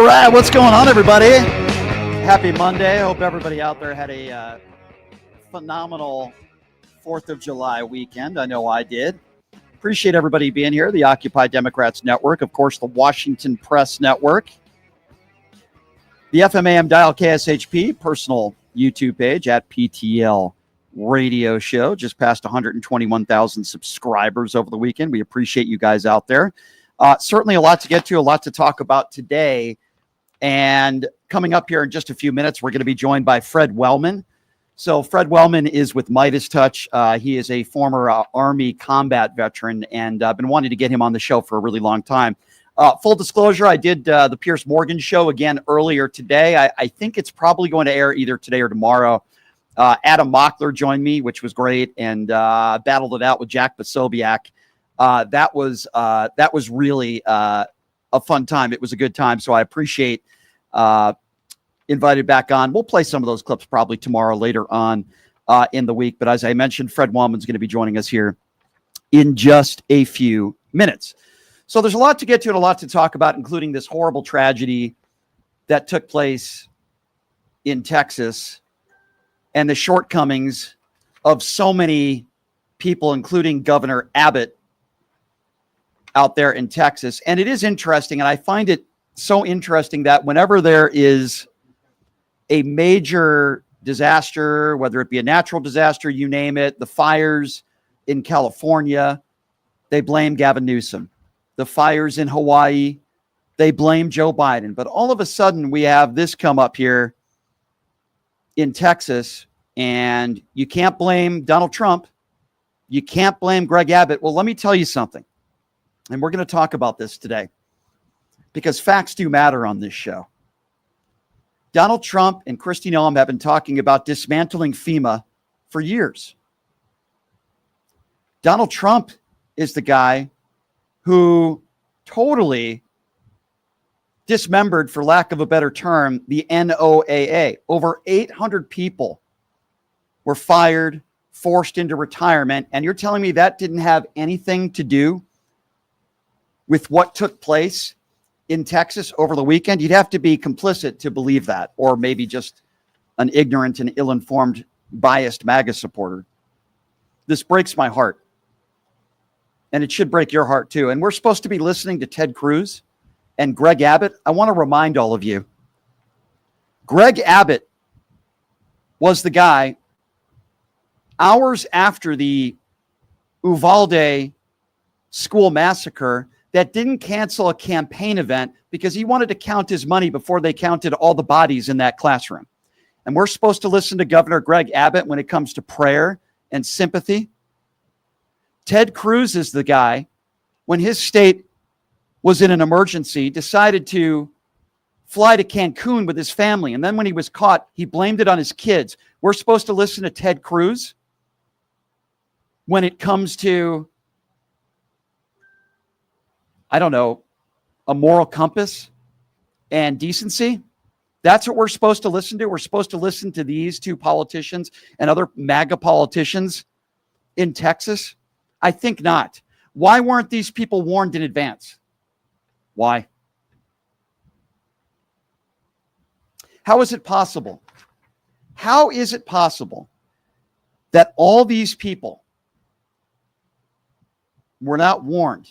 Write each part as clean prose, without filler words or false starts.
All right, what's going on, everybody? Happy Monday. I hope everybody out there had a phenomenal 4th of July weekend. I know I did. Appreciate everybody being here. The Occupy Democrats Network, of course, the Washington Press Network, the FMAM Dial KSHP personal YouTube page at PTL Radio Show. Just passed 121,000 subscribers over the weekend. We appreciate you guys out there. Certainly a lot to get to, a lot to talk about today. And coming up here in just a few minutes, we're going to be joined by Fred Wellman. So Fred Wellman is with Midas Touch. He is a former Army combat veteran, and I've been wanting to get him on the show for a really long time. Full disclosure, I did the Piers Morgan show again earlier today. I think it's probably going to air either today or tomorrow. Adam Mockler joined me, which was great, and battled it out with Jack Posobiec. That was really a fun time. It was a good time, so I appreciate invited back on. We'll play some of those clips probably tomorrow later on in the week. But as I mentioned, Fred Wellman's going to be joining us here in just a few minutes. So there's a lot to get to and a lot to talk about, including this horrible tragedy that took place in Texas and the shortcomings of so many people, including Governor Abbott out there in Texas. And it is interesting, and I find it so interesting that whenever there is a major disaster, whether it be a natural disaster, you name it, the fires in California, they blame Gavin Newsom. The fires in Hawaii, they blame Joe Biden. But all of a sudden, we have this come up here in Texas, and you can't blame Donald Trump. You can't blame Greg Abbott. Well, let me tell you something. And we're going to talk about this today because facts do matter on this show. Donald Trump and Kristi Noem have been talking about dismantling FEMA for years. Donald Trump is the guy who totally dismembered, for lack of a better term, the NOAA. Over 800 people were fired, forced into retirement. And you're telling me that didn't have anything to do with what took place in Texas over the weekend? You'd have to be complicit to believe that, or maybe just an ignorant and ill-informed, biased MAGA supporter. This breaks my heart. And it should break your heart too. And we're supposed to be listening to Ted Cruz and Greg Abbott. I want to remind all of you, Greg Abbott was the guy hours after the Uvalde school massacre that didn't cancel a campaign event because he wanted to count his money before they counted all the bodies in that classroom. And we're supposed to listen to Governor Greg Abbott when it comes to prayer and sympathy. Ted Cruz is the guy, when his state was in an emergency, decided to fly to Cancun with his family. And then when he was caught, he blamed it on his kids. We're supposed to listen to Ted Cruz when it comes to, I don't know, a moral compass and decency. That's what we're supposed to listen to. We're supposed to listen to these two politicians and other MAGA politicians in Texas. I think not. Why weren't these people warned in advance? Why? How is it possible? How is it possible that all these people were not warned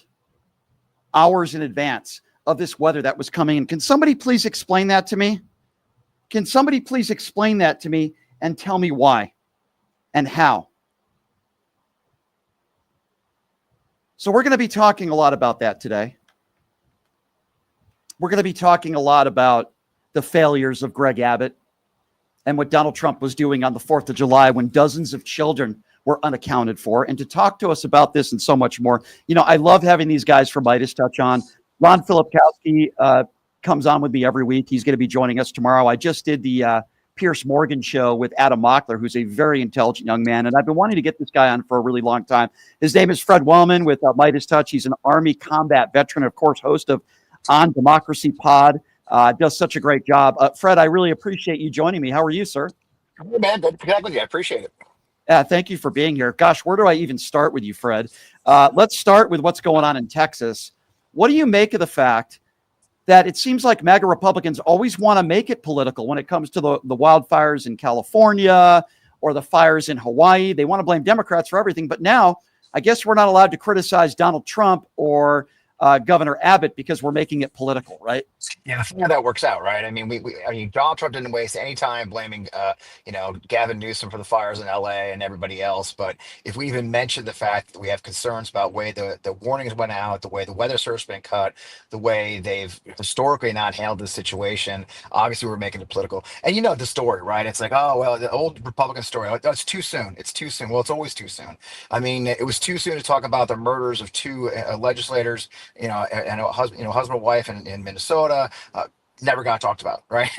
hours in advance of this weather that was coming in? Can somebody please explain that to me? Can somebody please explain that to me and tell me why and how? So we're going to be talking a lot about that today. We're going to be talking a lot about the failures of Greg Abbott and what Donald Trump was doing on the 4th of July when dozens of children were unaccounted for. And to talk to us about this and so much more, you know, I love having these guys from Midas Touch on. Ron Filipkowski comes on with me every week. He's going to be joining us tomorrow. I just did the Piers Morgan show with Adam Mockler, who's a very intelligent young man. And I've been wanting to get this guy on for a really long time. His name is Fred Wellman with Midas Touch. He's an Army combat veteran, of course, host of On Democracy Pod. Does such a great job. Fred, I really appreciate you joining me. How are you, sir? Hey, man, good to connect with you. I appreciate it. Thank you for being here. Gosh, where do I even start with you, Fred? Let's start with what's going on in Texas. What do you make of the fact that it seems like MAGA Republicans always want to make it political when it comes to the wildfires in California or the fires in Hawaii. They want to blame Democrats for everything. But now I guess we're not allowed to criticize Donald Trump or Governor Abbott because we're making it political, right? Yeah, funny how that works out, right? I mean, I mean, Donald Trump didn't waste any time blaming, Gavin Newsom for the fires in LA and everybody else. But if we even mention the fact that we have concerns about the way the warnings went out, the way the weather service been cut, the way they've historically not handled this situation, obviously we're making it political. And you know the story, right? It's like, oh well, the old Republican story. Like, oh, it's too soon. It's too soon. Well, it's always too soon. I mean, it was too soon to talk about the murders of two legislators, and a husband, husband and wife in Minnesota. Never got talked about, right?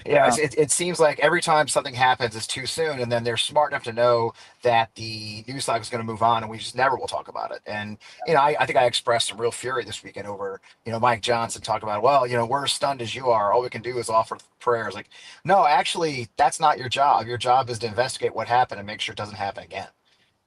Yeah. It seems like every time something happens, it's too soon, and then they're smart enough to know that the news cycle is going to move on, and we just never will talk about it. And I think I expressed some real fury this weekend over Mike Johnson talking about, well, we're as stunned as you are. All we can do is offer prayers. Like, no, actually, that's not your job. Your job is to investigate what happened and make sure it doesn't happen again.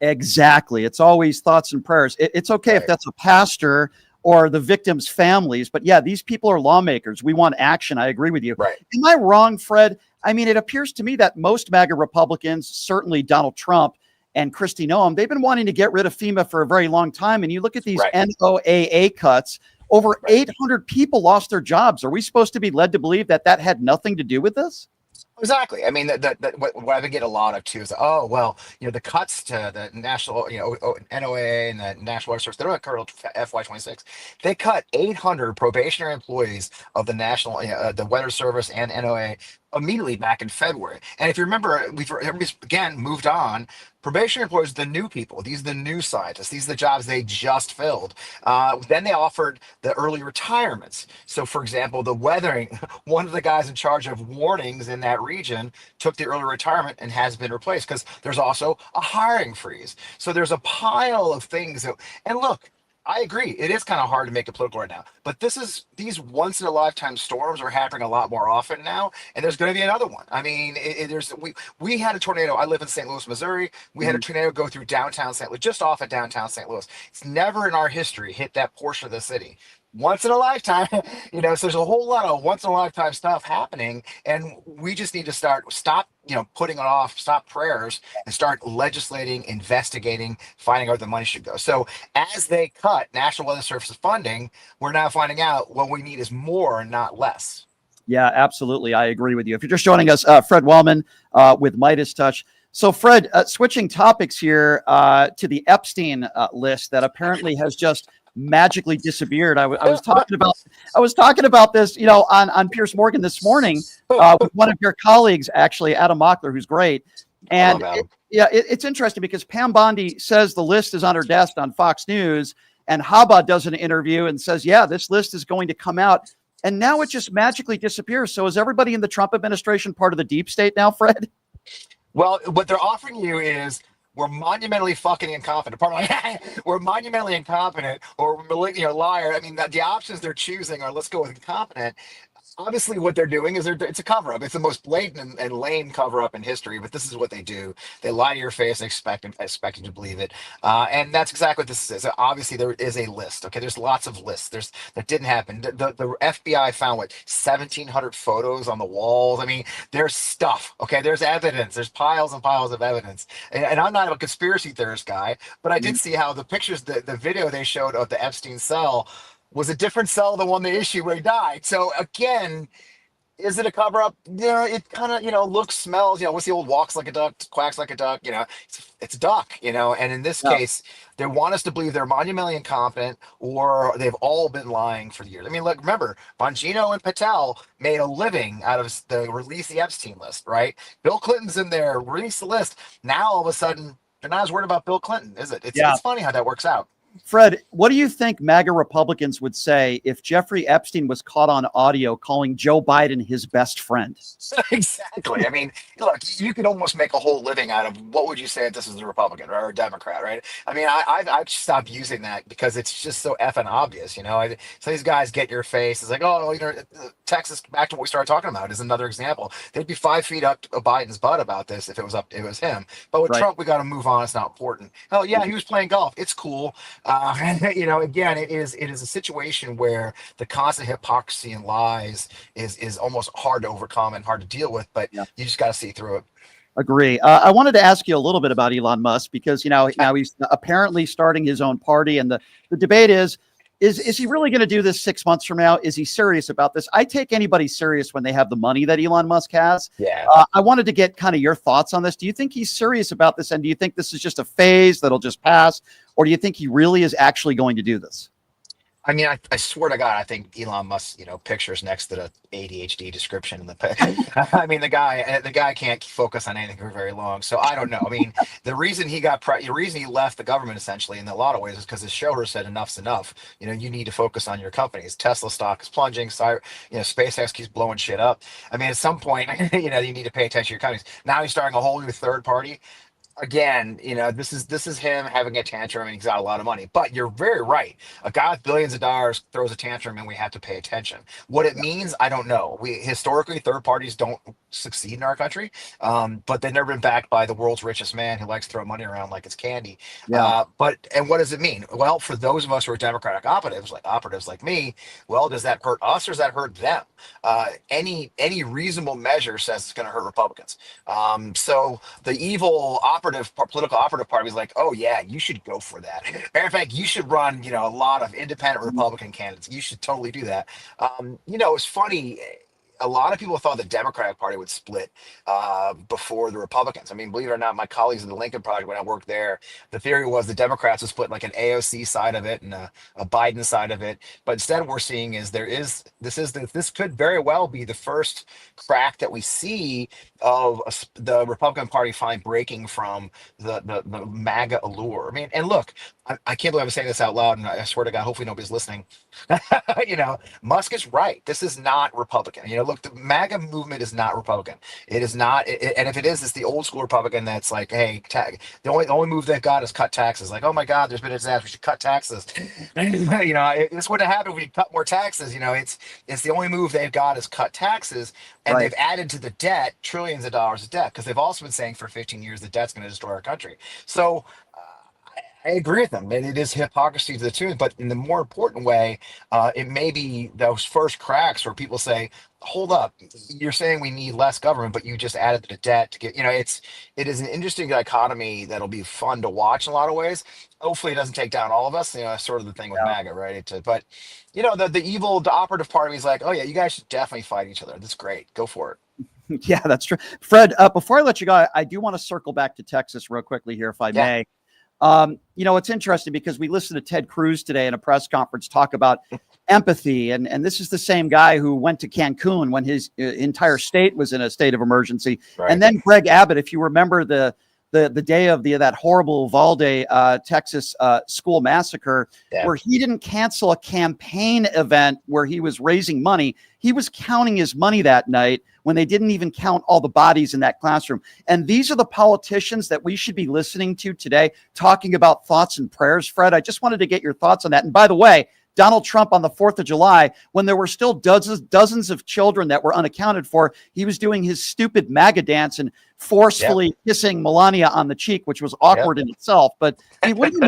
Exactly. It's always thoughts and prayers. It's okay if Right. that's a pastor or the victims' families, but yeah, these people are lawmakers. We want action. I agree with you. Right. Am I wrong, Fred? I mean, it appears to me that most MAGA Republicans, certainly Donald Trump and Kristi Noem, they've been wanting to get rid of FEMA for a very long time. And you look at these Right. NOAA cuts, over Right. 800 people lost their jobs. Are we supposed to be led to believe that that had nothing to do with this? Exactly. I mean, what I've been getting a lot of too is, oh, well, the cuts to the national, NOAA and the National Weather Service, they don't occur till FY26. They cut 800 probationary employees of the the Weather Service and NOAA immediately back in February. And if you remember, everybody's again moved on. Probationary employees, the new people, these are the new scientists, these are the jobs they just filled. Then they offered the early retirements. So, for example, the weathering, one of the guys in charge of warnings in that region took the early retirement and has been replaced because there's also a hiring freeze. So there's a pile of things and look, I agree. It is kind of hard to make it political right now, but these once in a lifetime storms are happening a lot more often now, and there's going to be another one. I mean, we had a tornado. I live in St. Louis, Missouri. We had a Mhm. tornado go through downtown St. Louis, just off of downtown St. Louis. It's never in our history hit that portion of the city. Once in a lifetime, so there's a whole lot of once in a lifetime stuff happening, and we just need to stop, putting it off, stop prayers, and start legislating, investigating, finding out where the money should go. So as they cut National Weather Service's funding, we're now finding out what we need is more and not less. Yeah, absolutely. I agree with you. If you're just joining us, Fred Wellman with Midas Touch. So, Fred, switching topics here to the Epstein list that apparently has just magically disappeared. I was talking about this, on Piers Morgan this morning with one of your colleagues, actually, Adam Mockler, who's great. And it's interesting because Pam Bondi says the list is on her desk on Fox News, and Haba does an interview and says, yeah, this list is going to come out. And now it just magically disappears. So is everybody in the Trump administration part of the deep state now, Fred? Well, what they're offering you is we're monumentally fucking incompetent. Pardon me. We're monumentally incompetent or liar. I mean, the options they're choosing are let's go with incompetent. Obviously, what they're doing is it's a cover up. It's the most blatant and lame cover up in history, but this is what they do. They lie to your face and expect you to believe it. And that's exactly what this is. So obviously, there is a list. Okay, there's lots of lists. That didn't happen. The FBI found 1,700 photos on the walls. I mean, there's stuff. Okay, there's evidence. There's piles and piles of evidence. And I'm not a conspiracy theorist guy, but I did see how the pictures, the video they showed of the Epstein cell was a different cell than one they issued where he died. So again, is it a cover up? It kind of, looks, smells, what's the old walks like a duck, quacks like a duck, it's a duck, and in this Yeah. case, they want us to believe they're monumentally incompetent or they've all been lying for years. I mean, look, remember, Bongino and Patel made a living out of the release the Epstein list, right? Bill Clinton's in there, release the list. Now all of a sudden, they're not as worried about Bill Clinton, is it? Yeah. It's funny how that works out. Fred, what do you think MAGA Republicans would say if Jeffrey Epstein was caught on audio calling Joe Biden his best friend? Exactly. I mean, look, you could almost make a whole living out of what would you say if this is a Republican or a Democrat, right? I mean, I've stopped using that because it's just so effing obvious, So these guys get your face. It's like, oh, Texas. Back to what we started talking about is another example. They'd be 5 feet up to Biden's butt about this if it was him. But with Right. Trump, we got to move on. It's not important. Hell yeah, he was playing golf. It's cool. Again, it is a situation where the constant hypocrisy and lies is almost hard to overcome and hard to deal with, but Yeah. you just got to see through it. Agree. I wanted to ask you a little bit about Elon Musk because Yeah. now he's apparently starting his own party, and the debate is he really going to do this 6 months from now? Is he serious about this? I take anybody serious when they have the money that Elon Musk has. Yeah. I wanted to get kind of your thoughts on this. Do you think he's serious about this, and do you think this is just a phase that'll just pass, or do you think he really is actually going to do this? I mean, I swear to God, I think Elon Musk, pictures next to the ADHD description in the. I mean, the guy can't focus on anything for very long. So I don't know. I mean, the reason he left the government essentially in a lot of ways is because his shareholders said enough's enough. You need to focus on your companies. Tesla stock is plunging. SpaceX keeps blowing shit up. I mean, at some point, you need to pay attention to your companies. Now he's starting a whole new third party again. This is him having a tantrum, and he's got a lot of money. But you're very right. A guy with billions of dollars throws a tantrum, and we have to pay attention. What it means, I don't know. We historically third parties don't succeed in our country, but they've never been backed by the world's richest man who likes to throw money around like it's candy. Yeah. But what does it mean? Well, for those of us who are Democratic operatives like me, well, does that hurt us or does that hurt them? Any reasonable measure says it's going to hurt Republicans. So the evil political operative party was like, oh yeah, you should go for that. Matter of fact, you should run, a lot of independent Republican candidates. You should totally do that. It's funny. A lot of people thought the Democratic Party would split before the Republicans. I mean, believe it or not, my colleagues in the Lincoln Project, when I worked there, the theory was the Democrats would split like an AOC side of it and a Biden side of it. But instead, what we're seeing is this could very well be the first crack that we see of the Republican Party finally breaking from the MAGA allure. I mean, and look, I can't believe I'm saying this out loud, and I swear to God, hopefully nobody's listening. Musk is right. This is not Republican. Look, the MAGA movement is not Republican. It is not, and if it is, it's the old school Republican that's like, hey, the only move they've got is cut taxes. Like, oh my God, there's been a disaster. We should cut taxes. This wouldn't happen if we cut more taxes. It's the only move they've got is cut taxes, and Right. they've added to the debt trillions of dollars of debt because they've also been saying for 15 years the debt's going to destroy our country. So I agree with them, and it is hypocrisy to the tune. But in the more important way, it may be those first cracks where people say, "Hold up, you're saying we need less government, but you just added the debt to get." It is an interesting dichotomy that'll be fun to watch in a lot of ways. Hopefully, it doesn't take down all of us. That's sort of the thing with Yeah. MAGA, right? The operative party is like, "Oh yeah, you guys should definitely fight each other. That's great. Go for it." Yeah, that's true. Fred, before I let you go, I do want to circle back to Texas real quickly here, if I Yeah. may. It's interesting because we listened to Ted Cruz today in a press conference talk about empathy, and this is the same guy who went to Cancun when his entire state was in a state of emergency. Right. And then Greg Abbott, if you remember the day of that horrible Uvalde, Texas school massacre, Yeah. where he didn't cancel a campaign event where he was raising money. He was counting his money that night when they didn't even count all the bodies in that classroom. And these are the politicians that we should be listening to today, talking about thoughts and prayers. Fred, I just wanted to get your thoughts on that. And by the way, Donald Trump on the 4th of July, when there were still dozens of children that were unaccounted for, he was doing his stupid MAGA dance and forcefully kissing Melania on the cheek, which was Yep. awkward in itself. But I mean, what do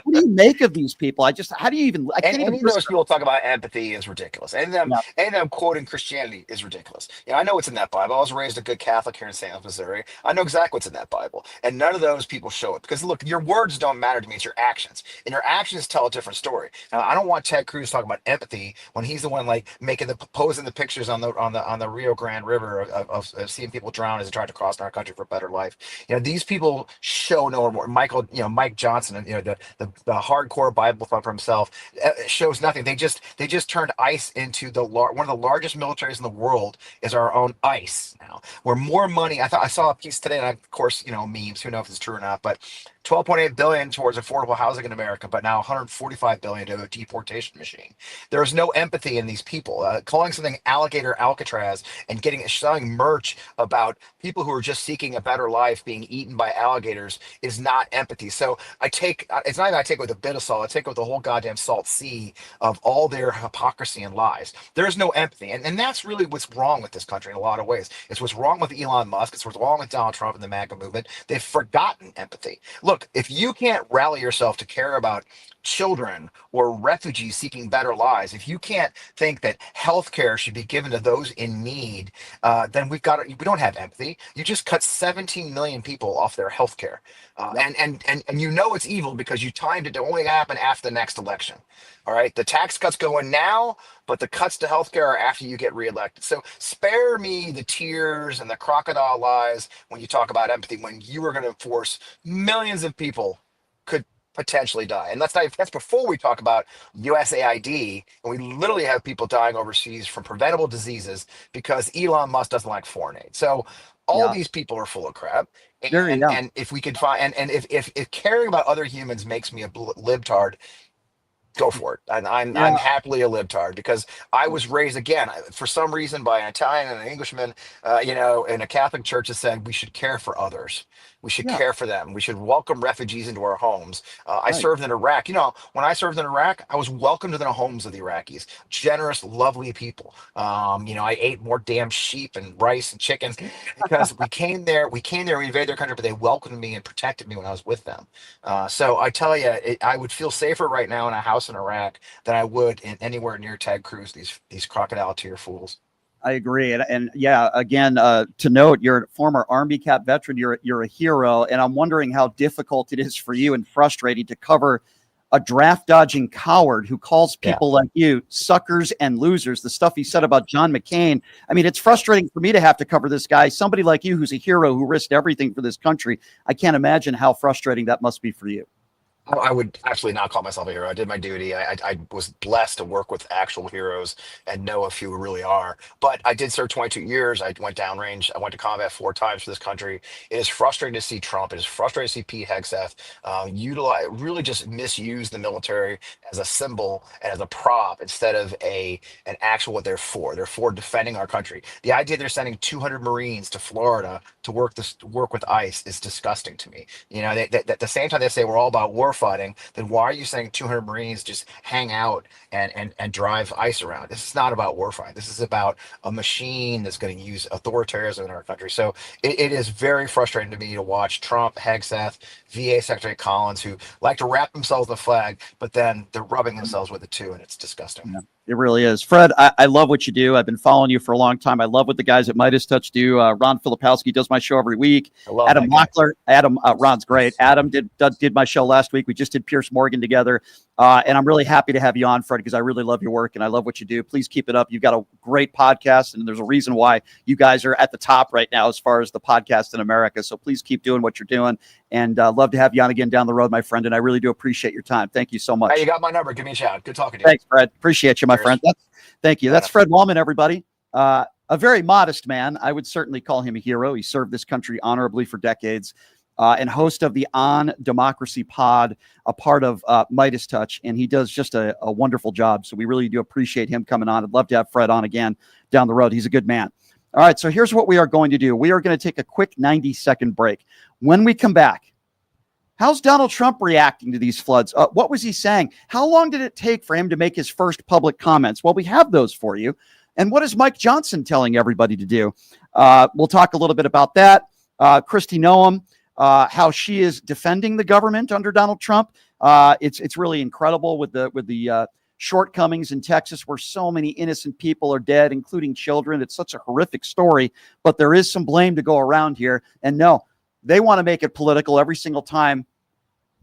you make of these people? I And can't even. any of those people talk about empathy is ridiculous. Yeah, And them quoting Christianity is ridiculous. I know what's in that Bible. I was raised a good Catholic here in St. Louis, Missouri. I know exactly what's in that Bible. And none of those people show it. Because look, your words don't matter to me, it's your actions. And your actions tell a different story. Now, I don't want Ted Cruz talking about empathy when he's the one like posing the pictures on the Rio Grande River of seeing people drown as they try to cross our country for a better life. These people show no more. Mike Johnson, the hardcore Bible thumper himself, shows nothing. They just turned ICE into one of the largest militaries in the world is our own ICE now. Where more money. I saw a piece today, and of course, memes. Who knows if it's true or not? But 12.8 billion towards affordable housing in America, but now 145 billion to a deportation machine. There is no empathy in these people. Calling something alligator Alcatraz and selling merch about people who are just seeking a better life being eaten by alligators is not empathy. So it's not even I take it with a bit of salt. I take it with the whole goddamn salt sea of all their hypocrisy and lies. There's no empathy, and that's really what's wrong with this country in a lot of ways. It's what's wrong with Elon Musk. It's what's wrong with Donald Trump and the MAGA movement. They've forgotten empathy. Look, if you can't rally yourself to care about children or refugees seeking better lives, if you can't think that healthcare should be given to those in need, then we don't have empathy. You just cut 17 million people off their healthcare, Yep. and you know it's evil because you timed it to only happen after the next election. All right, the tax cuts go in now, but the cuts to healthcare are after you get reelected. So spare me the tears and the crocodile lies when you talk about empathy, when you are going to force millions of people could potentially die. And that's before we talk about USAID, and we literally have people dying overseas from preventable diseases because Elon Musk doesn't like foreign aid. So all Yeah. these people are full of crap. Very, And yeah. and if we could find and if caring about other humans makes me a libtard, go for it. And I'm Yeah. happily a libtard because I was raised again for some reason by an Italian and an Englishman, in a Catholic church that said we should care for others. We should Yeah. care for them. We should welcome refugees into our homes. I Right. served in Iraq. When I served in Iraq, I was welcomed to the homes of the Iraqis. Generous, lovely people. I ate more damn sheep and rice and chicken because we came there. We invaded their country, but they welcomed me and protected me when I was with them. So I tell you, I would feel safer right now in a house in Iraq than I would in anywhere near Ted Cruz. These crocodile tear fools. I agree, and yeah, again, to note, you're a former Army Cap veteran. You're a hero, and I'm wondering how difficult it is for you and frustrating to cover a draft dodging coward who calls Yeah. people like you suckers and losers. The stuff he said about John McCain. I mean, it's frustrating for me to have to cover this guy. Somebody like you, who's a hero, who risked everything for this country. I can't imagine how frustrating that must be for you. I would absolutely not call myself a hero. I did my duty. I was blessed to work with actual heroes and know a few who really are. But I did serve 22 years. I went downrange. I went to combat 4 times for this country. It is frustrating to see Trump. It is frustrating to see Pete Hegseth utilize, really just misuse the military as a symbol and as a prop instead of an actual what they're for. They're for defending our country. The idea they're sending 200 Marines to Florida to work with ICE is disgusting to me. At the same time they say we're all about war fighting, then why are you saying 200 Marines just hang out and drive ICE around? This is not about war fighting. This is about a machine that's going to use authoritarianism in our country. So it is very frustrating to me to watch Trump, Hegseth, VA Secretary Collins, who like to wrap themselves in the flag, but then they're rubbing themselves with it too, and it's disgusting. Yeah, it really is. Fred, I love what you do. I've been following you for a long time. I love what the guys at Midas Touch do. Ron Filipowski does my show every week. I love Adam that guy. Mockler, Ron's great. Adam did my show last week. We just did Pierce Morgan together. And I'm really happy to have you on, Fred, because I really love your work and I love what you do. Please keep it up. You've got a great podcast, and there's a reason why you guys are at the top right now as far as the podcast in America. So please keep doing what you're doing, and love to have you on again down the road, my friend. And I really do appreciate your time. Thank you so Hey, you much. got my number. Give me a shout. Good talking to you. Thanks, Fred. Appreciate you, my friend. Cheers. Thank you. Bye That's now. Fred Wallman, everybody. A very modest man. I would certainly call him a hero. He served this country honorably for decades, and host of the On Democracy Pod, a part of Midas Touch, and he does just a wonderful job. So we really do appreciate him coming on. I'd love to have Fred on again down the road. He's a good man. All right, so here's what we are going to do. We are going to take a quick 90-second break. When we come back, how's Donald Trump reacting to these floods? What was he saying? How long did it take for him to make his first public comments? Well, we have those for you. And what is Mike Johnson telling everybody to do? We'll talk a little bit about that. Kristi Noem, how she is defending the government under Donald Trump. It's really incredible with the shortcomings in Texas, where so many innocent people are dead, including children. It's such a horrific story, but there is some blame to go around here. And no, they want to make it political every single time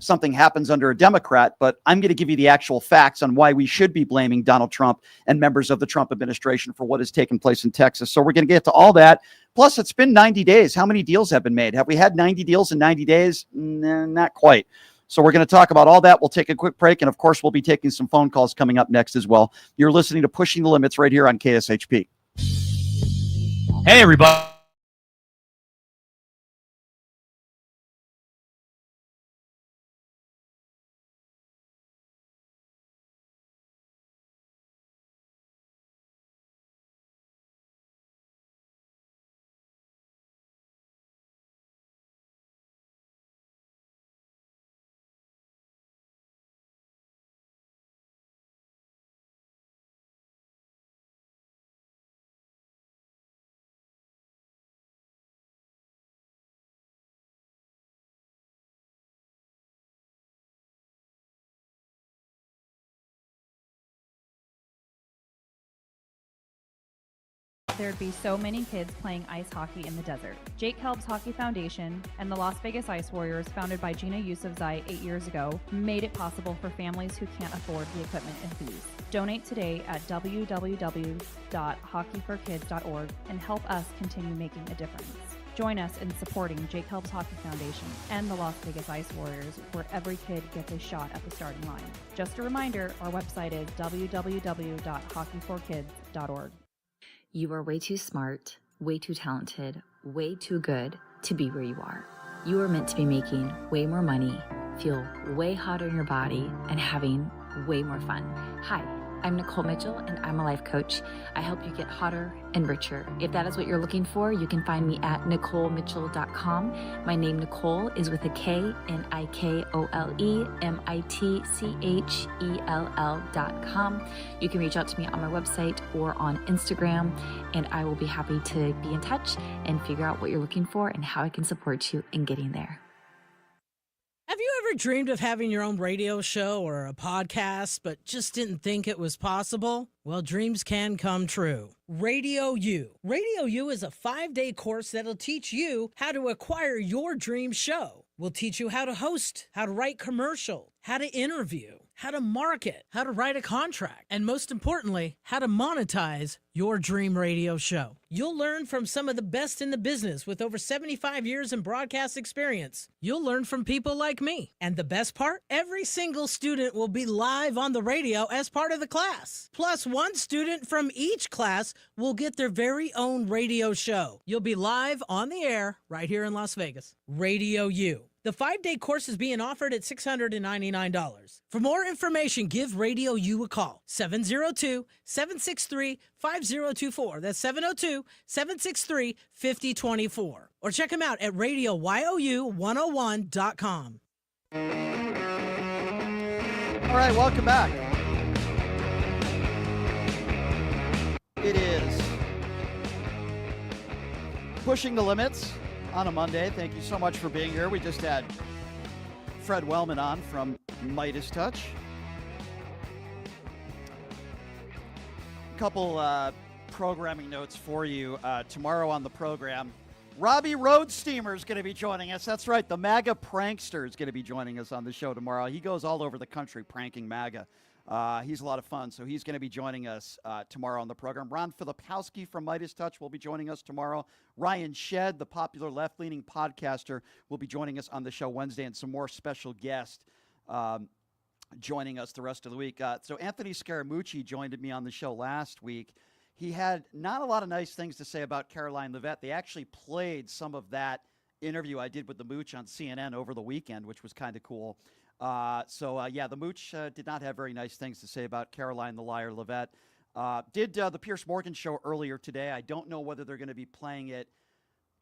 something happens under a Democrat, but I'm going to give you the actual facts on why we should be blaming Donald Trump and members of the Trump administration for what has taken place in Texas. So we're going to get to all that. Plus, it's been 90 days. How many deals have been made? Have we had 90 deals in 90 days? Not quite. So we're going to talk about all that. We'll take a quick break. And of course, we'll be taking some phone calls coming up next as well. You're listening to Pushing the Limits right here on KSHP. Hey, everybody. there'd be so many kids playing ice hockey in the desert. Jake Helps Hockey Foundation and the Las Vegas Ice Warriors, founded by Gina Yusufzai 8 years ago, made it possible for families who can't afford the equipment and fees. Donate today at www.hockeyforkids.org and help us continue making a difference. Join us in supporting Jake Helps Hockey Foundation and the Las Vegas Ice Warriors, where every kid gets a shot at the starting line. Just a reminder, our website is www.hockeyforkids.org. You are way too smart, way too talented, way too good to be where you are. You are meant to be making way more money, feel way hotter in your body, and having way more fun. Hi, I'm Nicole Mitchell, and I'm a life coach. I help you get hotter and richer. If that is what you're looking for, you can find me at NicoleMitchell.com. My name, Nicole, is with a K, NicoleMitchell.com. You can reach out to me on my website or on Instagram, and I will be happy to be in touch and figure out what you're looking for and how I can support you in getting there. Have you ever dreamed of having your own radio show or a podcast, but just didn't think it was possible? Well, dreams can come true. Radio U. Radio U is a 5-day course that'll teach you how to acquire your dream show. We'll teach you how to host, how to write commercial, how to interview, how to market, how to write a contract, and most importantly, how to monetize your dream radio show. You'll learn from some of the best in the business with over 75 years in broadcast experience. You'll learn from people like me. And the best part? Every single student will be live on the radio as part of the class. Plus, one student from each class will get their very own radio show. You'll be live on the air right here in Las Vegas. Radio U. The 5-day course is being offered at $699. For more information, give Radio U a call. 702-763-5024. That's 702-763-5024. Or check them out at RadioYOU101.com. All right, welcome back. It is Pushing the Limits on a Monday. Thank you so much for being here. We just had Fred Wellman on from Midas Touch. A couple programming notes for you. Tomorrow on the program, Robbie Roadsteamer is going to be joining us. That's right, the MAGA prankster is going to be joining us on the show tomorrow. He goes all over the country pranking MAGA. He's a lot of fun, so he's going to be joining us tomorrow on the program. Ron Filipowski from Midas Touch will be joining us tomorrow. Ryan Shedd, the popular left-leaning podcaster, will be joining us on the show Wednesday, and some more special guests joining us the rest of the week. So Anthony Scaramucci joined me on the show last week. He had not a lot of nice things to say about Caroline Leavitt. They actually played some of that interview I did with the Mooch on CNN over the weekend, which was kind of cool. The Mooch did not have very nice things to say about Caroline the Liar Leavitt. Did the Pierce Morgan show earlier today. I don't know whether they're going to be playing it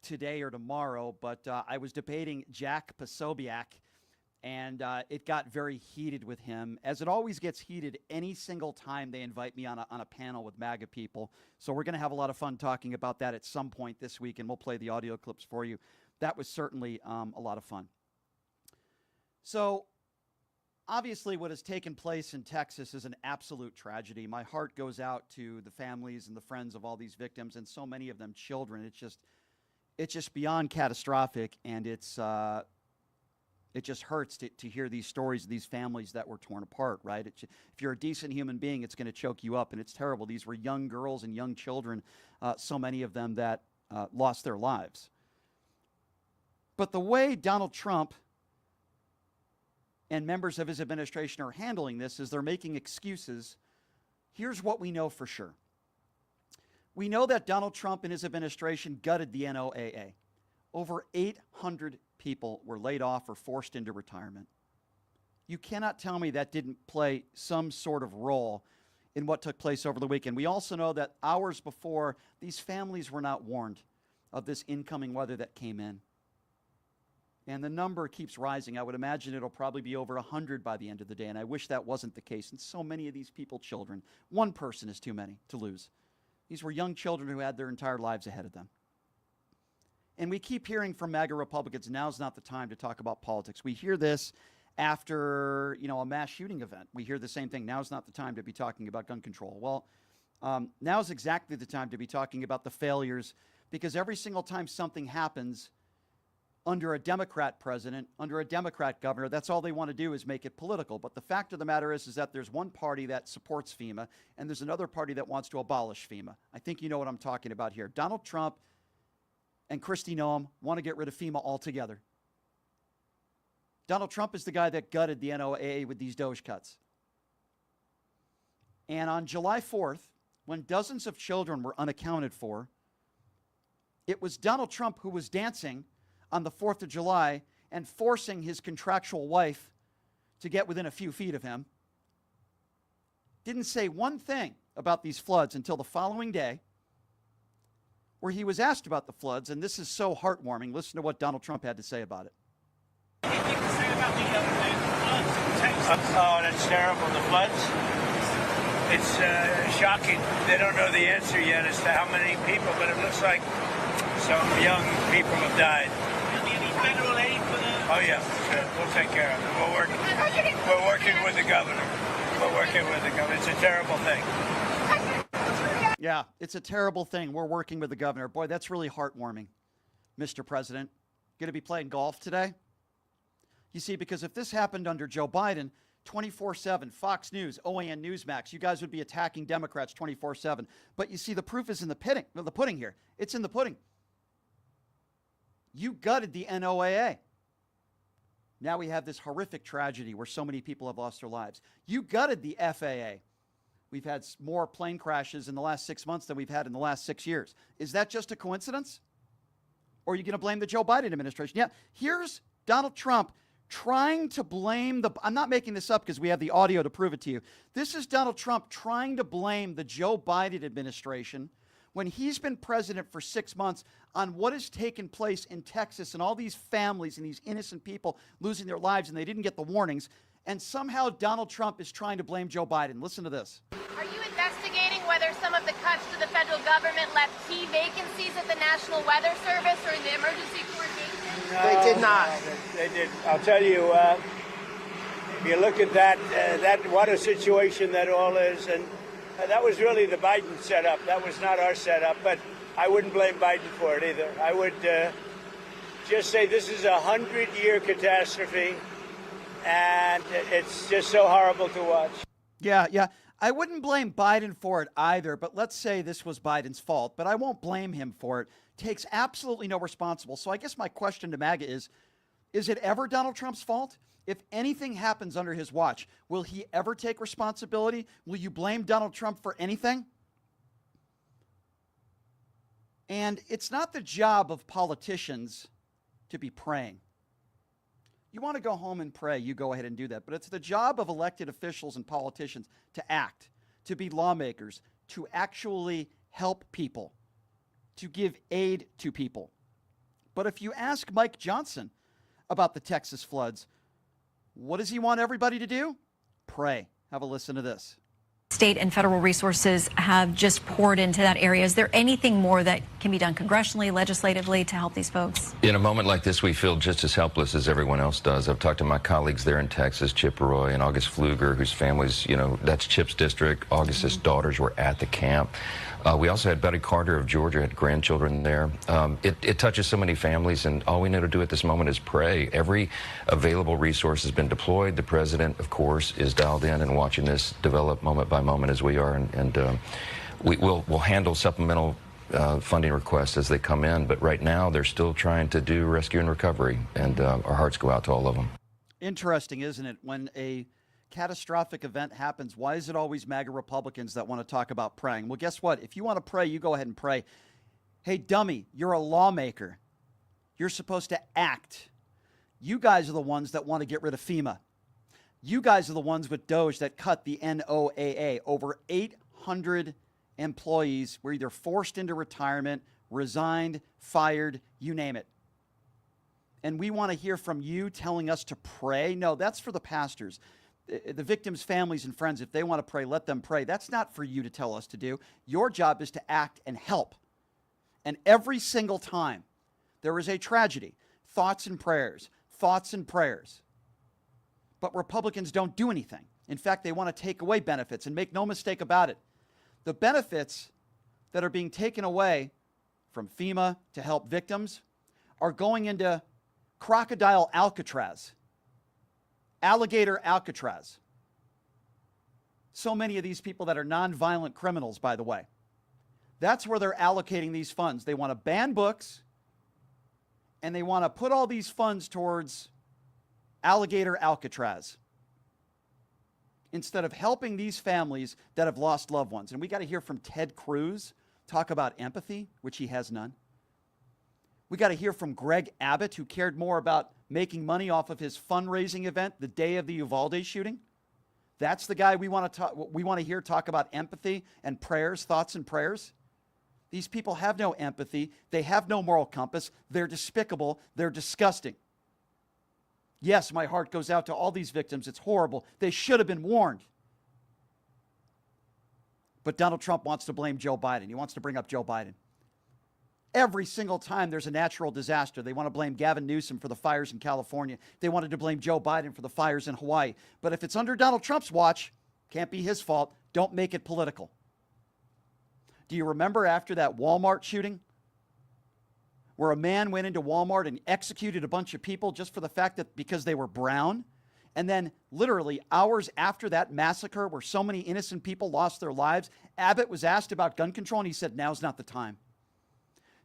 today or tomorrow, but I was debating Jack Posobiec, and it got very heated with him, as it always gets heated any single time they invite me on a panel with MAGA people. So we're going to have a lot of fun talking about that at some point this week, and we'll play the audio clips for you. That was certainly a lot of fun. So obviously, what has taken place in Texas is an absolute tragedy. My heart goes out to the families and the friends of all these victims, and so many of them children. It's just beyond catastrophic, and it just hurts to hear these stories of these families that were torn apart, right? If you're a decent human being, it's going to choke you up, and it's terrible. These were young girls and young children, so many of them that lost their lives. But the way Donald Trump and members of his administration are handling this is they're making excuses. Here's what we know for sure. We know that Donald Trump and his administration gutted the NOAA. Over 800 people were laid off or forced into retirement. You cannot tell me that didn't play some sort of role in what took place over the weekend. We also know that hours before, these families were not warned of this incoming weather that came in. And the number keeps rising. I would imagine it'll probably be over 100 by the end of the day, and I wish that wasn't the case. And so many of these people, children, one person is too many to lose. These were young children who had their entire lives ahead of them. And we keep hearing from MAGA Republicans, now's not the time to talk about politics. We hear this after, a mass shooting event. We hear the same thing, now's not the time to be talking about gun control. Well, Now's exactly the time to be talking about the failures, because every single time something happens under a Democrat president, under a Democrat governor, that's all they want to do is make it political. But the fact of the matter is that there's one party that supports FEMA and there's another party that wants to abolish FEMA. I think you know what I'm talking about here. Donald Trump and Kristi Noem want to get rid of FEMA altogether. Donald Trump is the guy that gutted the NOAA with these Doge cuts. And on July 4th, when dozens of children were unaccounted for, it was Donald Trump who was dancing on the 4th of July and forcing his contractual wife to get within a few feet of him. Didn't say one thing about these floods until the following day, where he was asked about the floods, and this is so heartwarming. Listen to what Donald Trump had to say about it. Anything to say about the floods in Texas? Oh, that's terrible. The floods? It's shocking. They don't know the answer yet as to how many people, but it looks like some young people have died. Will there be any federal aid for them? Oh, yeah, sure. We'll take care of it. We're working with the governor. We're working with the governor. It's a terrible thing. Yeah, it's a terrible thing. We're working with the governor. Boy, that's really heartwarming, Mr. President. Going to be playing golf today? You see, because if this happened under Joe Biden, 24/7, Fox News, OAN Newsmax, you guys would be attacking Democrats 24/7. But you see, the proof is in the pudding here. It's in the pudding. You gutted the NOAA. Now we have this horrific tragedy where so many people have lost their lives. You gutted the FAA. We've had more plane crashes in the last 6 months than we've had in the last 6 years. Is that just a coincidence? Or are you going to blame the Joe Biden administration? Yeah, here's Donald Trump trying to blame I'm not making this up because we have the audio to prove it to you. This is Donald Trump trying to blame the Joe Biden administration when he's been president for 6 months on what has taken place in Texas and all these families and these innocent people losing their lives and they didn't get the warnings. And somehow Donald Trump is trying to blame Joe Biden. Listen to this. Are you investigating whether some of the cuts to the federal government left key vacancies at the National Weather Service or in the emergency coordination? No, they did not. They didn't. I'll tell you, if you look at that what a situation that all is, and that was really the Biden setup. That was not our setup, but I wouldn't blame Biden for it either. I would just say this is a 100-year catastrophe, and it's just so horrible to watch. Yeah. I wouldn't blame Biden for it either, but let's say this was Biden's fault, but I won't blame him for it. Takes absolutely no responsible. So I guess my question to MAGA is it ever Donald Trump's fault? If anything happens under his watch, will he ever take responsibility? Will you blame Donald Trump for anything? And it's not the job of politicians to be praying. You want to go home and pray, you go ahead and do that. But it's the job of elected officials and politicians to act, to be lawmakers, to actually help people, to give aid to people. But if you ask Mike Johnson about the Texas floods, what does he want everybody to do? Pray. Have a listen to this. State and federal resources have just poured into that area. Is there anything more that can be done congressionally, legislatively to help these folks? In a moment like this, we feel just as helpless as everyone else does. I've talked to my colleagues there in Texas, Chip Roy and August Pfluger, whose families, that's Chip's district. August's daughters were at the camp. We also had Betty Carter of Georgia, had grandchildren there. It touches so many families, and all we know to do at this moment is pray. Every available resource has been deployed. The president, of course, is dialed in and watching this develop moment by moment as we are, and we'll handle supplemental funding requests as they come in. But right now, they're still trying to do rescue and recovery, and our hearts go out to all of them. Interesting, isn't it? When a catastrophic event happens, why is it always MAGA Republicans that want to talk about praying? Well, guess what? If you want to pray, you go ahead and pray. Hey, dummy, you're a lawmaker. You're supposed to act. You guys are the ones that want to get rid of FEMA. You guys are the ones with Doge that cut the NOAA. Over 800 employees were either forced into retirement, resigned, fired, you name it. And we want to hear from you telling us to pray? No, that's for the pastors. The victims' families and friends, if they want to pray, let them pray. That's not for you to tell us to do. Your job is to act and help. And every single time there is a tragedy, thoughts and prayers, thoughts and prayers. But Republicans don't do anything. In fact, they want to take away benefits. And make no mistake about it, The benefits that are being taken away from FEMA to help victims are going into crocodile Alcatraz, alligator Alcatraz. So many of these people that are nonviolent criminals, by the way. That's where they're allocating these funds. They want to ban books, and they want to put all these funds towards alligator Alcatraz instead of helping these families that have lost loved ones. And we got to hear from Ted Cruz talk about empathy, which he has none. We got to hear from Greg Abbott, who cared more about making money off of his fundraising event the day of the Uvalde shooting. That's the guy we want to hear talk about empathy and prayers, thoughts and prayers. These people have no empathy. They have no moral compass. They're despicable. They're disgusting. Yes, my heart goes out to all these victims. It's horrible. They should have been warned. But Donald Trump wants to blame Joe Biden. He wants to bring up Joe Biden. Every single time there's a natural disaster, they want to blame Gavin Newsom for the fires in California. They wanted to blame Joe Biden for the fires in Hawaii. But if it's under Donald Trump's watch, can't be his fault. Don't make it political. Do you remember after that Walmart shooting where a man went into Walmart and executed a bunch of people just for the fact that because they were brown? And then literally hours after that massacre where so many innocent people lost their lives, Abbott was asked about gun control and he said, now's not the time.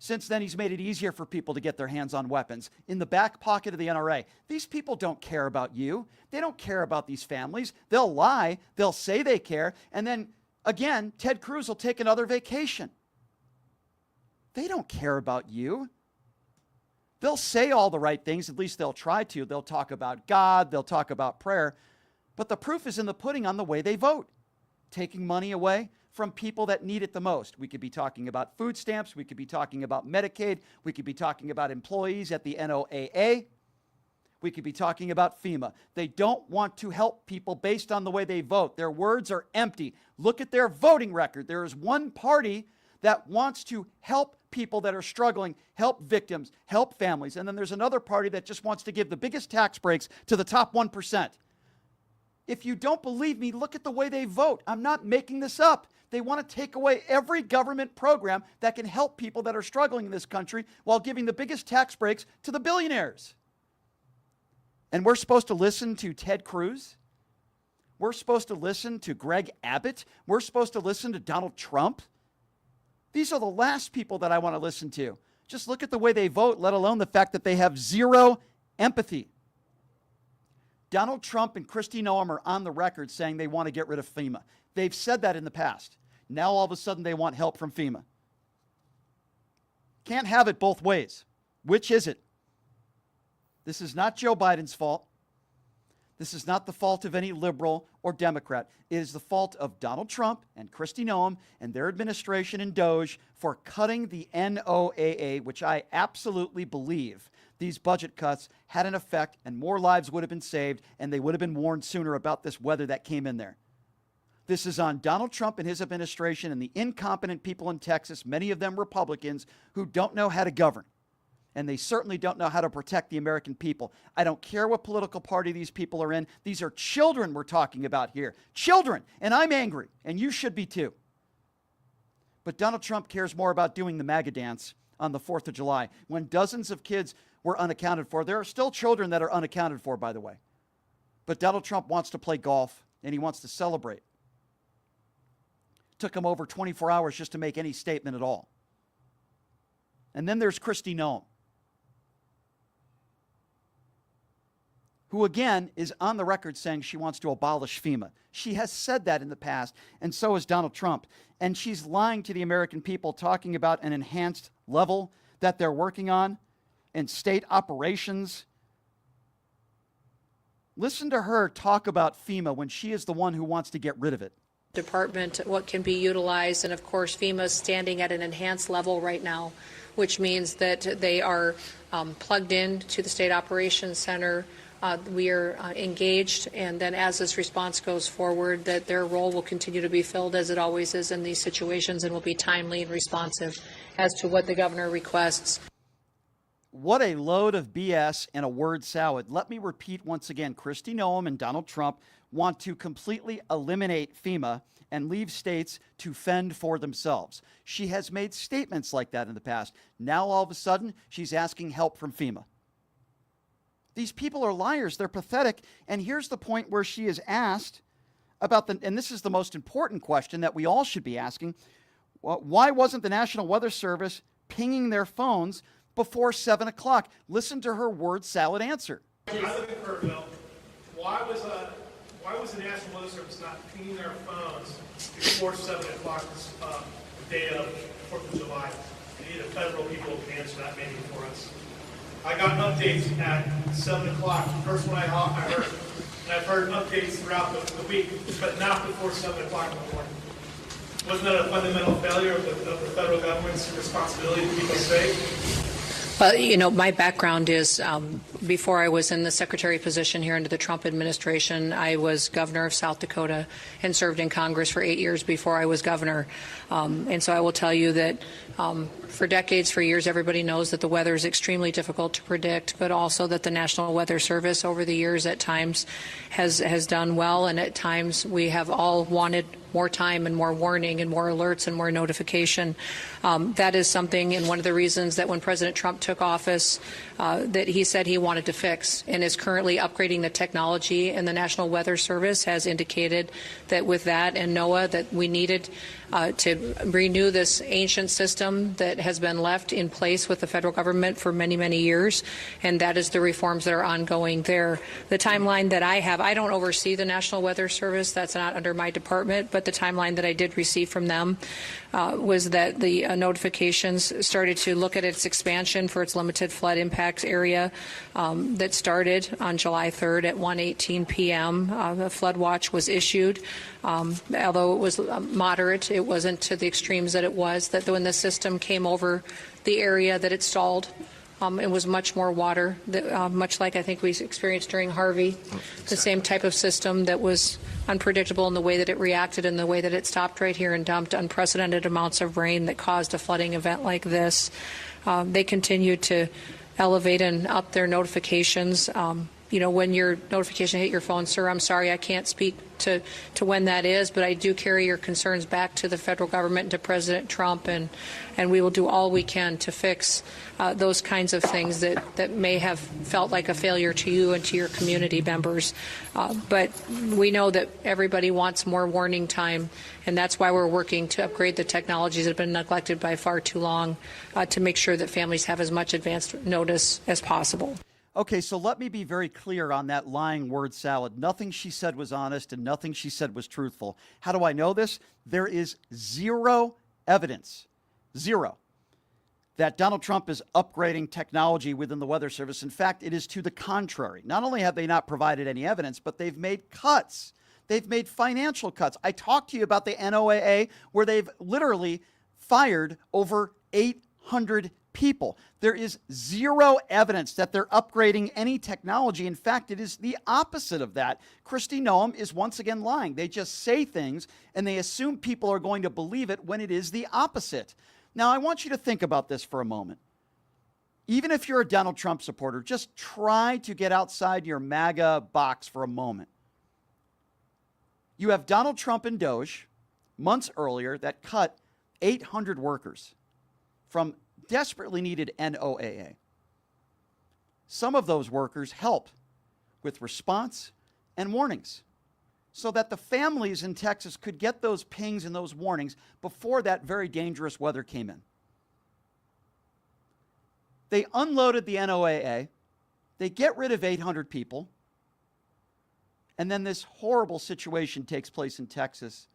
Since then, he's made it easier for people to get their hands on weapons in the back pocket of the NRA. These people don't care about you. They don't care about these families. They'll lie. They'll say they care. And then, again, Ted Cruz will take another vacation. They don't care about you. They'll say all the right things. At least they'll try to. They'll talk about God. They'll talk about prayer. But the proof is in the pudding on the way they vote. Taking money away from people that need it the most. We could be talking about food stamps. We could be talking about Medicaid. We could be talking about employees at the NOAA. We could be talking about FEMA. They don't want to help people based on the way they vote. Their words are empty. Look at their voting record. There is one party that wants to help people that are struggling, help victims, help families. And then there's another party that just wants to give the biggest tax breaks to the top 1%. If you don't believe me, look at the way they vote. I'm not making this up. They want to take away every government program that can help people that are struggling in this country while giving the biggest tax breaks to the billionaires. And we're supposed to listen to Ted Cruz? We're supposed to listen to Greg Abbott? We're supposed to listen to Donald Trump? These are the last people that I want to listen to. Just look at the way they vote, let alone the fact that they have zero empathy. Donald Trump and Kristi Noem are on the record saying they want to get rid of FEMA. They've said that in the past. Now all of a sudden they want help from FEMA. Can't have it both ways. Which is it? This is not Joe Biden's fault. This is not the fault of any liberal or Democrat. It is the fault of Donald Trump and Kristi Noem and their administration and DOJ for cutting the NOAA, which I absolutely believe these budget cuts had an effect and more lives would have been saved and they would have been warned sooner about this weather that came in there. This is on Donald Trump and his administration and the incompetent people in Texas, many of them Republicans, who don't know how to govern. And they certainly don't know how to protect the American people. I don't care what political party these people are in. These are children we're talking about here. Children. And I'm angry. And you should be too. But Donald Trump cares more about doing the MAGA dance on the 4th of July when dozens of kids were unaccounted for. There are still children that are unaccounted for, by the way. But Donald Trump wants to play golf and he wants to celebrate. Took him over 24 hours just to make any statement at all. And then there's Kristi Noem, who again is on the record saying she wants to abolish FEMA. She has said that in the past, and so has Donald Trump. And she's lying to the American people, talking about an enhanced level that they're working on in state operations. Listen to her talk about FEMA when she is the one who wants to get rid of it. Department, what can be utilized, and of course FEMA is standing at an enhanced level right now, which means that they are plugged in to the State Operations Center. We are engaged, and then as this response goes forward, that their role will continue to be filled as it always is in these situations and will be timely and responsive as to what the governor requests. What a load of BS and a word salad. Let me repeat once again, Kristi Noem and Donald Trump want to completely eliminate FEMA and leave states to fend for themselves. She has made statements like that in the past. Now, all of a sudden, she's asking help from FEMA. These people are liars. They're pathetic. And here's the point where she is asked about and this is the most important question that we all should be asking. Why wasn't the National Weather Service pinging their phones before 7 o'clock? Listen to her word salad answer. I live in Kerrville. Why was the National Weather Service not pinging their phones before 7 o'clock the day of 4th of July? We need the federal people to answer that maybe for us. I got updates at 7 o'clock, the first one I heard. And I've heard updates throughout the week, but not before 7 o'clock in the morning. Wasn't that a fundamental failure of the federal government's responsibility to keep us safe? Well, my background is before I was in the secretary position here under the Trump administration, I was governor of South Dakota and served in Congress for 8 years before I was governor. And so I will tell you that for decades, for years, everybody knows that the weather is extremely difficult to predict, but also that the National Weather Service over the years at times has done well, and at times we have all wanted more time and more warning and more alerts and more notification. That is something, and one of the reasons that when President Trump took office, that he said he wanted to fix, and is currently upgrading the technology. And the National Weather Service has indicated that with that and NOAA that we needed to renew this ancient system that has been left in place with the federal government for many, many years, and that is the reforms that are ongoing there. The timeline that I have, I don't oversee the National Weather Service, that's not under my department, but the timeline that I did receive from them was that the notifications started to look at its expansion for its limited flood impacts area that started on July 3rd at 1:18 p.m. The flood watch was issued. Although it was moderate, it wasn't to the extremes that it was, that when the system came over the area that it stalled, it was much more water, much like I think we experienced during Harvey, the same type of system that was unpredictable in the way that it reacted and the way that it stopped right here and dumped unprecedented amounts of rain that caused a flooding event like this. They continued to elevate and up their notifications. When your notification hit your phone, sir, I'm sorry, I can't speak to when that is, but I do carry your concerns back to the federal government and to President Trump, and we will do all we can to fix those kinds of things that may have felt like a failure to you and to your community members. But we know that everybody wants more warning time, and that's why we're working to upgrade the technologies that have been neglected by far too long to make sure that families have as much advanced notice as possible. Okay, so let me be very clear on that lying word salad. Nothing she said was honest and nothing she said was truthful. How do I know this? There is zero evidence, zero, that Donald Trump is upgrading technology within the Weather Service. In fact, it is to the contrary. Not only have they not provided any evidence, but they've made cuts. They've made financial cuts. I talked to you about the NOAA, where they've literally fired over 800 people. There is zero evidence that they're upgrading any technology. In fact, it is the opposite of that. Kristi Noem is once again lying. They just say things and they assume people are going to believe it when it is the opposite. Now, I want you to think about this for a moment. Even if you're a Donald Trump supporter, just try to get outside your MAGA box for a moment. You have Donald Trump and Doge months earlier that cut 800 workers from desperately needed NOAA. Some of those workers helped with response and warnings so that the families in Texas could get those pings and those warnings before that very dangerous weather came in. They unloaded the NOAA. They get rid of 800 people. And then this horrible situation takes place in Texas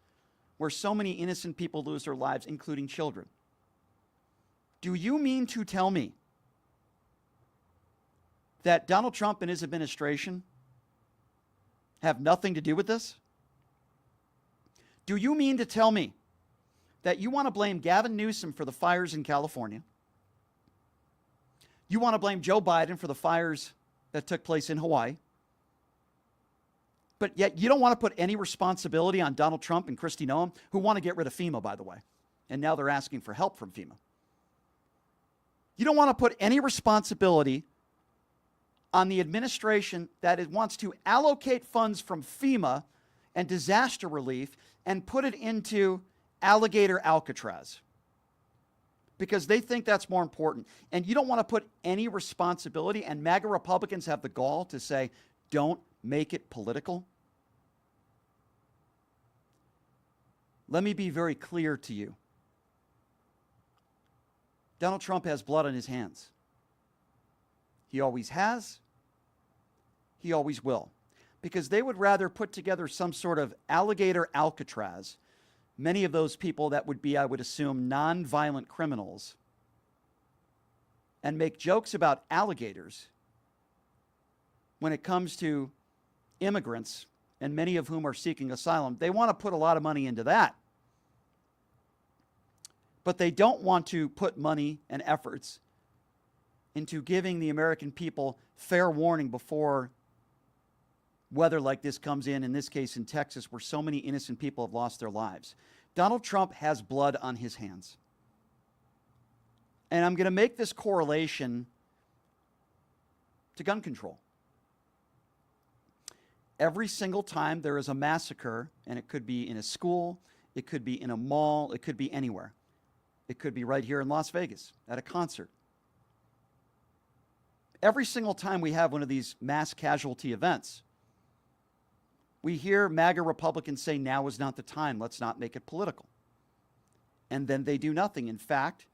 where so many innocent people lose their lives, including children. Do you mean to tell me that Donald Trump and his administration have nothing to do with this? Do you mean to tell me that you want to blame Gavin Newsom for the fires in California? You want to blame Joe Biden for the fires that took place in Hawaii? But yet you don't want to put any responsibility on Donald Trump and Kristi Noem, who want to get rid of FEMA, by the way. And now they're asking for help from FEMA. You don't want to put any responsibility on the administration that it wants to allocate funds from FEMA and disaster relief and put it into Alligator Alcatraz because they think that's more important. And you don't want to put any responsibility, and MAGA Republicans have the gall to say, don't make it political. Let me be very clear to you. Donald Trump has blood on his hands. He always has. He always will. Because they would rather put together some sort of Alligator Alcatraz, many of those people that would be, I would assume, non-violent criminals, and make jokes about alligators when it comes to immigrants, and many of whom are seeking asylum. They want to put a lot of money into that. But they don't want to put money and efforts into giving the American people fair warning before weather like this comes in this case in Texas, where so many innocent people have lost their lives. Donald Trump has blood on his hands. And I'm going to make this correlation to gun control. Every single time there is a massacre, and it could be in a school, it could be in a mall, it could be anywhere. It could be right here in Las Vegas at a concert. Every single time we have one of these mass casualty events, we hear MAGA Republicans say, now is not the time, let's not make it political. And then they do nothing. In fact,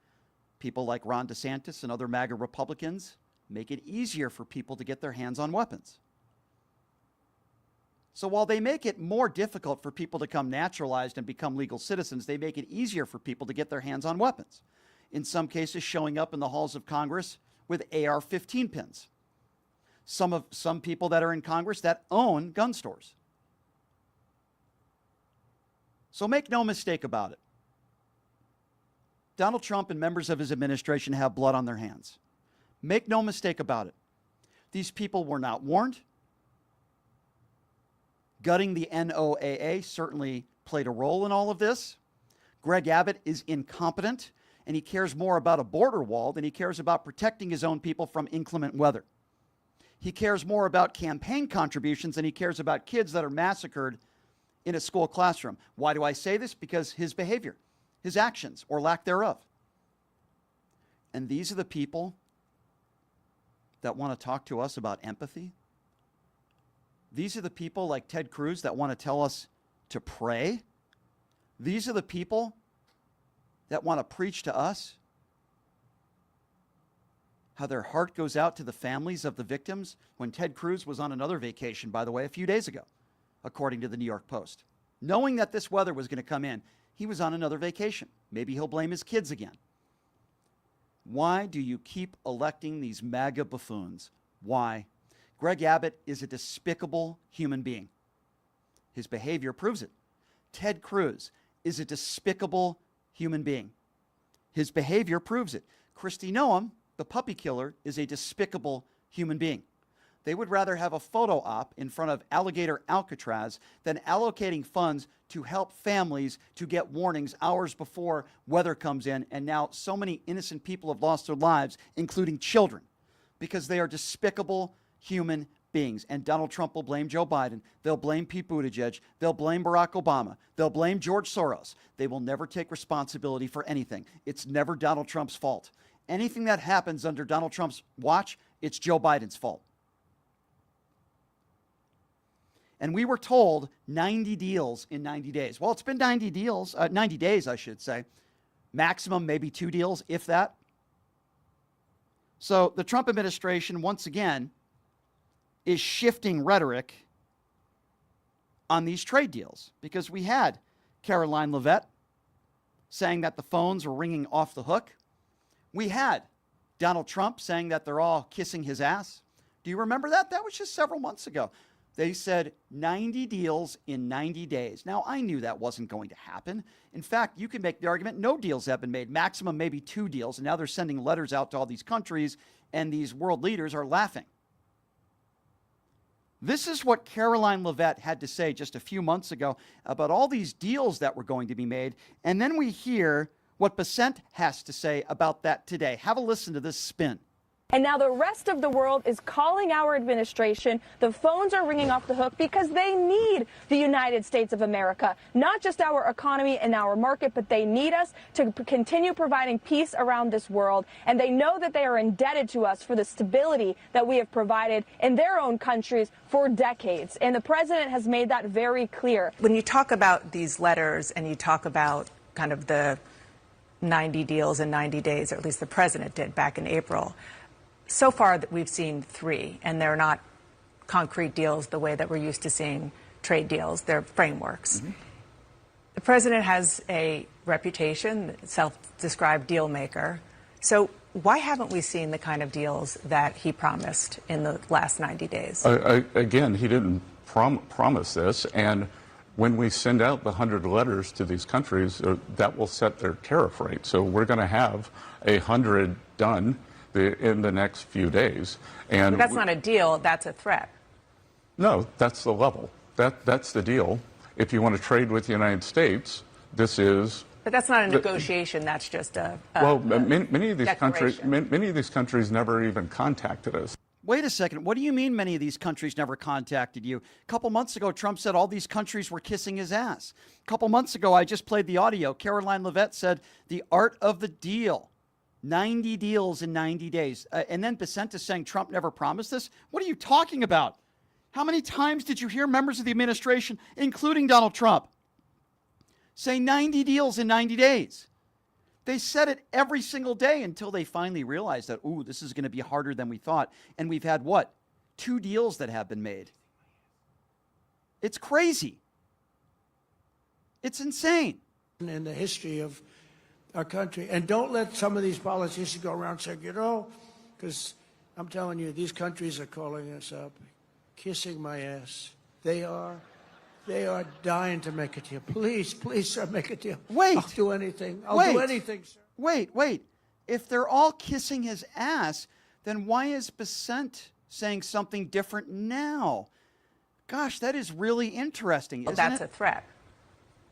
people like Ron DeSantis and other MAGA Republicans make it easier for people to get their hands on weapons. So while they make it more difficult for people to become naturalized and become legal citizens, they make it easier for people to get their hands on weapons. In some cases, showing up in the halls of Congress with AR-15 pins. Some people that are in Congress that own gun stores. So make no mistake about it. Donald Trump and members of his administration have blood on their hands. Make no mistake about it. These people were not warned. Gutting the NOAA certainly played a role in all of this. Greg Abbott is incompetent, and he cares more about a border wall than he cares about protecting his own people from inclement weather. He cares more about campaign contributions than he cares about kids that are massacred in a school classroom. Why do I say this? Because his behavior, his actions, or lack thereof. And these are the people that want to talk to us about empathy. These are the people like Ted Cruz that want to tell us to pray. These are the people that want to preach to us how their heart goes out to the families of the victims, when Ted Cruz was on another vacation, by the way, a few days ago, according to the New York Post. Knowing that this weather was going to come in, he was on another vacation. Maybe he'll blame his kids again. Why do you keep electing these MAGA buffoons? Why? Greg Abbott is a despicable human being. His behavior proves it. Ted Cruz is a despicable human being. His behavior proves it. Kristi Noem, the puppy killer, is a despicable human being. They would rather have a photo op in front of Alligator Alcatraz than allocating funds to help families to get warnings hours before weather comes in. And now so many innocent people have lost their lives, including children, because they are despicable human beings. And Donald Trump will blame Joe Biden. They'll blame Pete Buttigieg. They'll blame Barack Obama. They'll blame George Soros. They will never take responsibility for anything. It's never Donald Trump's fault. Anything that happens under Donald Trump's watch, it's Joe Biden's fault. And we were told 90 deals in 90 days. Well, it's been 90 days, I should say. Maximum, maybe 2 deals, if that. So the Trump administration, once again, is shifting rhetoric on these trade deals, because we had Caroline Leavitt saying that the phones were ringing off the hook. We had Donald Trump saying that they're all kissing his ass. Do you remember that? That was just several months ago. They said 90 deals in 90 days. Now, I knew that wasn't going to happen. In fact, you could make the argument no deals have been made, maximum maybe 2 deals. And now they're sending letters out to all these countries, and these world leaders are laughing. This is what Caroline Leavitt had to say just a few months ago about all these deals that were going to be made. And then we hear what Besant has to say about that today. Have a listen to this spin. And now the rest of the world is calling our administration. The phones are ringing off the hook because they need the United States of America, not just our economy and our market, but they need us to continue providing peace around this world. And they know that they are indebted to us for the stability that we have provided in their own countries for decades. And the president has made that very clear. When you talk about these letters and you talk about kind of the 90 deals in 90 days, or at least the president did back in April, so far that we've seen 3, and they're not concrete deals the way that we're used to seeing trade deals. They're frameworks. Mm-hmm. The president has a reputation, self-described deal maker. So why haven't we seen the kind of deals that he promised in the last 90 days? Again, he didn't promise this, and when we send out the 100 letters to these countries, that will set their tariff rate. So we're going to have 100 done in the next few days. And but that's not a deal, that's a threat. No, that's the level. That's the deal. If you want to trade with the United States, this is... But that's not a negotiation, that's just a many of these countries never even contacted us. Wait a second. What do you mean many of these countries never contacted you? A couple months ago, Trump said all these countries were kissing his ass. A couple months ago, I just played the audio. Caroline Leavitt said the art of the deal. 90 deals in 90 days. And then Besant is saying Trump never promised this? What are you talking about? How many times did you hear members of the administration, including Donald Trump, say 90 deals in 90 days? They said it every single day until they finally realized that, ooh, this is going to be harder than we thought. And we've had, 2 deals that have been made. It's crazy. It's insane. In the history of our country. And don't let some of these politicians go around saying, because I'm telling you, these countries are calling us up, kissing my ass. They are dying to make a deal. Please, sir, make a deal. Wait. I'll do anything. I'll do anything, sir. Wait. If they're all kissing his ass, then why is Besant saying something different now? Gosh, that is really interesting, isn't it? That's a threat.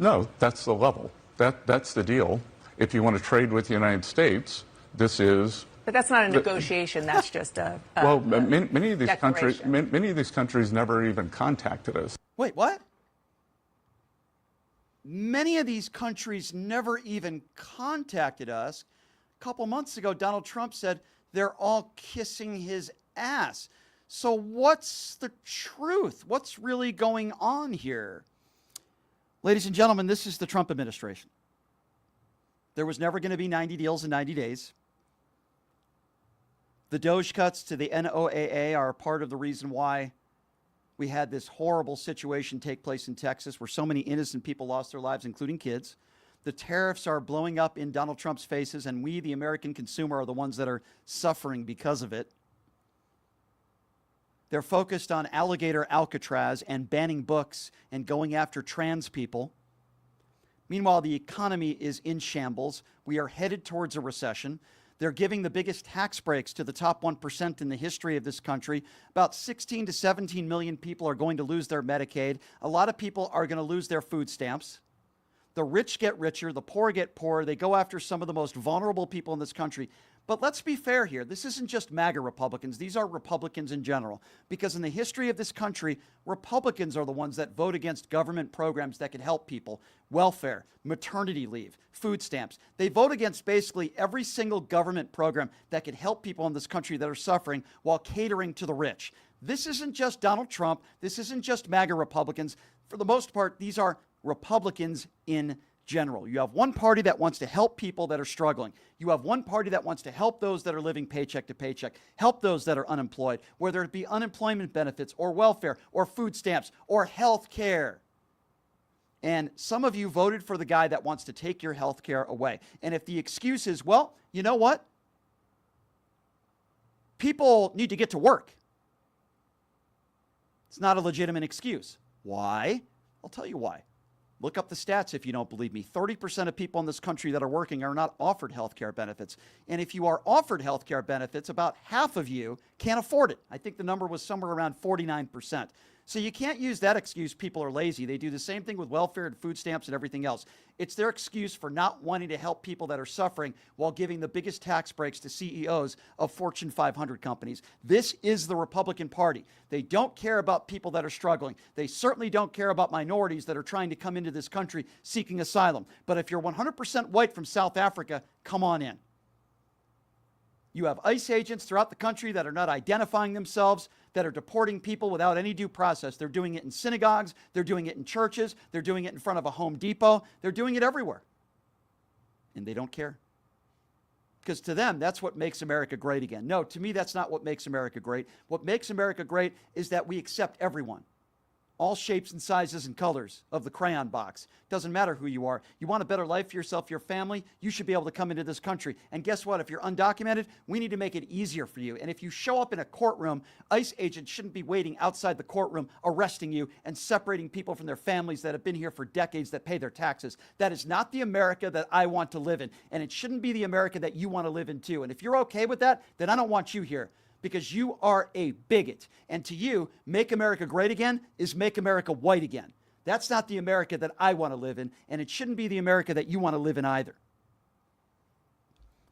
No, that's the level. That's the deal. If you want to trade with the United States, this is... But that's not a negotiation, that's just a many of these countries never even contacted us. Wait, what? Many of these countries never even contacted us. A couple months ago, Donald Trump said they're all kissing his ass. So what's the truth? What's really going on here? Ladies and gentlemen, this is the Trump administration. There was never going to be 90 deals in 90 days. The Doge cuts to the NOAA are a part of the reason why we had this horrible situation take place in Texas where so many innocent people lost their lives, including kids. The tariffs are blowing up in Donald Trump's faces, and we, the American consumer, are the ones that are suffering because of it. They're focused on alligator Alcatraz and banning books and going after trans people. Meanwhile, the economy is in shambles. We are headed towards a recession. They're giving the biggest tax breaks to the top 1% in the history of this country. About 16 to 17 million people are going to lose their Medicaid. A lot of people are going to lose their food stamps. The rich get richer, the poor get poorer. They go after some of the most vulnerable people in this country. But let's be fair here. This isn't just MAGA Republicans. These are Republicans in general. Because in the history of this country, Republicans are the ones that vote against government programs that can help people. Welfare, maternity leave, food stamps. They vote against basically every single government program that can help people in this country that are suffering while catering to the rich. This isn't just Donald Trump. This isn't just MAGA Republicans. For the most part, these are Republicans in general. You have one party that wants to help people that are struggling. You have one party that wants to help those that are living paycheck to paycheck, help those that are unemployed, whether it be unemployment benefits or welfare or food stamps or health care. And some of you voted for the guy that wants to take your health care away. And if the excuse is, well, you know what? People need to get to work. It's not a legitimate excuse. Why? I'll tell you why. Look up the stats if you don't believe me. 30% of people in this country that are working are not offered health care benefits. And if you are offered health care benefits, about half of you can't afford it. I think the number was somewhere around 49%. So you can't use that excuse people are lazy. They do the same thing with welfare and food stamps and everything else. It's their excuse for not wanting to help people that are suffering while giving the biggest tax breaks to CEOs of Fortune 500 companies. This is the Republican Party. They don't care about people that are struggling. They certainly don't care about minorities that are trying to come into this country seeking asylum. But if you're 100% white from South Africa, come on in. You have ICE agents throughout the country that are not identifying themselves, that are deporting people without any due process. They're doing it in synagogues. They're doing it in churches. They're doing it in front of a Home Depot. They're doing it everywhere. And they don't care. Because to them, that's what makes America great again. No, to me, that's not what makes America great. What makes America great is that we accept everyone. All shapes and sizes and colors of the crayon box. Doesn't matter who you are. You want a better life for yourself, your family, you should be able to come into this country. And guess what? If you're undocumented, we need to make it easier for you. And if you show up in a courtroom, ICE agents shouldn't be waiting outside the courtroom, arresting you and separating people from their families that have been here for decades that pay their taxes. That is not the America that I want to live in. And it shouldn't be the America that you want to live in too. And if you're okay with that, then I don't want you here. Because you are a bigot. And to you, make America great again is make America white again. That's not the America that I want to live in, and it shouldn't be the America that you want to live in either.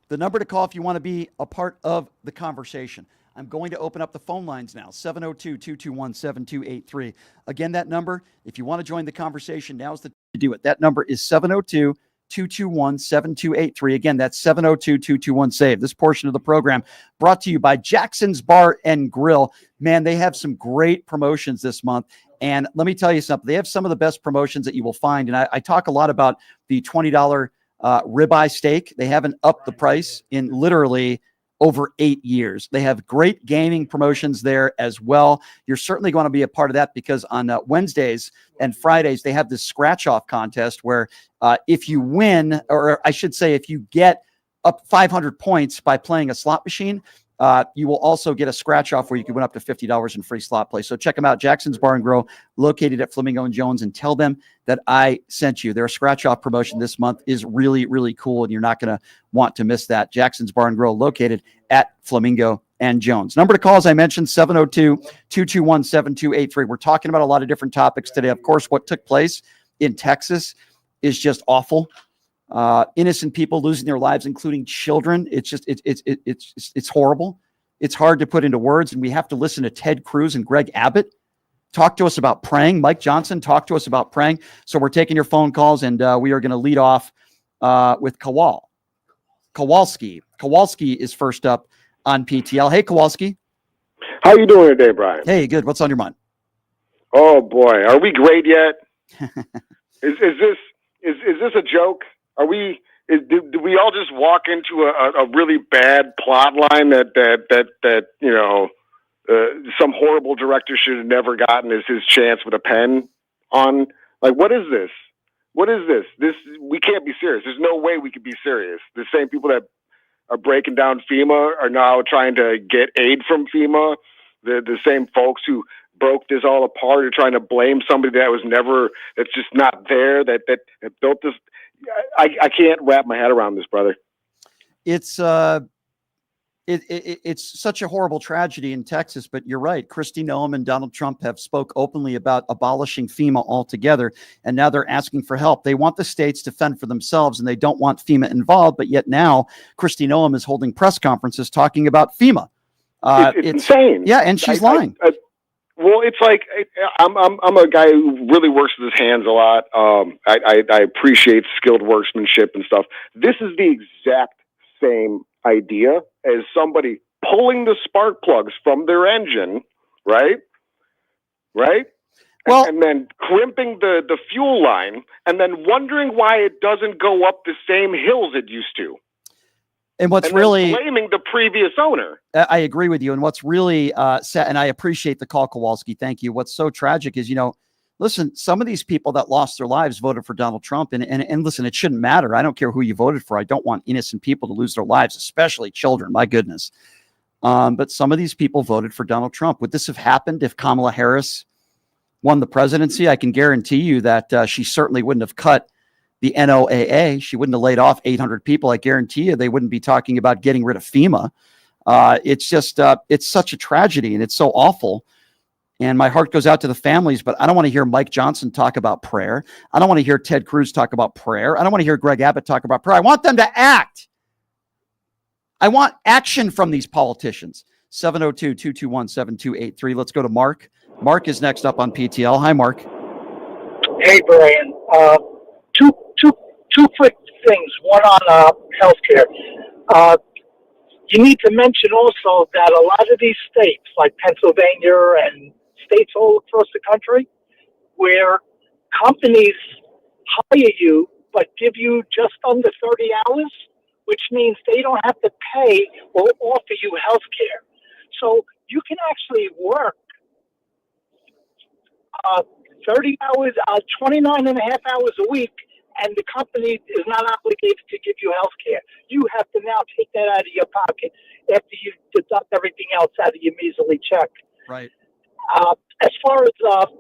The number to call if you want to be a part of the conversation. I'm going to open up the phone lines now, 702-221-7283. Again, that number, if you want to join the conversation, now's the time to do it. That number is 702-221-7283. Again, that's 702-221-SAVE. This portion of the program brought to you by Jackson's Bar and Grill. Man, they have some great promotions this month. And let me tell you something. They have some of the best promotions that you will find. And I talk a lot about the $20 ribeye steak. They haven't upped the price in literally over 8 years. They have great gaming promotions there as well. You're certainly going to be a part of that because on Wednesdays and Fridays, they have this scratch off contest where if you win, or I should say, if you get up 500 points by playing a slot machine, you will also get a scratch off where you can win up to $50 in free slot play. So check them out, Jackson's Bar and Grill, located at Flamingo and Jones, and tell them that I sent you. Their scratch off promotion this month is really, really cool, and you're not going to want to miss that. Jackson's Bar and Grill, located at Flamingo and Jones. Number to call, as I mentioned, 702-221-7283. We're talking about a lot of different topics today. Of course, what took place in Texas is just awful. Innocent people losing their lives, including children. It's just, it's horrible. It's hard to put into words. And we have to listen to Ted Cruz and Greg Abbott talk to us about praying. Mike Johnson talk to us about praying. So we're taking your phone calls, and we are going to lead off with Kowalski. Kowalski is first up on PTL. Hey, Kowalski. How you doing today, Brian? Hey, good. What's on your mind? Oh boy, are we great yet? Is this a joke? Are we? Do we all just walk into a really bad plot line that you know some horrible director should have never gotten as his chance with a pen on? Like, what is this? What is this? We can't be serious. There's no way we could be serious. The same people that are breaking down FEMA are now trying to get aid from FEMA. The same folks who broke this all apart are trying to blame somebody that's just not there, that built this. I can't wrap my head around this, brother. It's it's such a horrible tragedy in Texas, but you're right. Kristi Noem and Donald Trump have spoke openly about abolishing FEMA altogether, and now they're asking for help. They want the states to fend for themselves, and they don't want FEMA involved, but yet now Kristi Noem is holding press conferences talking about FEMA. It's insane. Yeah, and she's lying. Well, it's like I'm a guy who really works with his hands a lot. I appreciate skilled workmanship and stuff. This is the exact same idea as somebody pulling the spark plugs from their engine, right? Well, and then crimping the fuel line, and then wondering why it doesn't go up the same hills it used to. And what's really blaming the previous owner. I agree with you. And what's really sad, and I appreciate the call, Kowalski. Thank you. What's so tragic is, listen, some of these people that lost their lives voted for Donald Trump. And listen, it shouldn't matter. I don't care who you voted for. I don't want innocent people to lose their lives, especially children. My goodness. But some of these people voted for Donald Trump. Would this have happened if Kamala Harris won the presidency? I can guarantee you that she certainly wouldn't have cut the NOAA. She wouldn't have laid off 800 people. I guarantee you they wouldn't be talking about getting rid of FEMA. It's just, it's such a tragedy, and it's so awful. And my heart goes out to the families, but I don't want to hear Mike Johnson talk about prayer. I don't want to hear Ted Cruz talk about prayer. I don't want to hear Greg Abbott talk about prayer. I want them to act. I want action from these politicians. 702-221-7283. Let's go to Mark. Mark is next up on PTL. Hi, Mark. Hey, Brian. Two quick things. One on healthcare. You need to mention also that a lot of these states, like Pennsylvania and states all across the country, where companies hire you but give you just under 30 hours, which means they don't have to pay or offer you health care. So you can actually work 30 hours, 29 and a half hours a week, and the company is not obligated to give you health care. You have to now take that out of your pocket after you deduct everything else out of your measly check. Right. As far as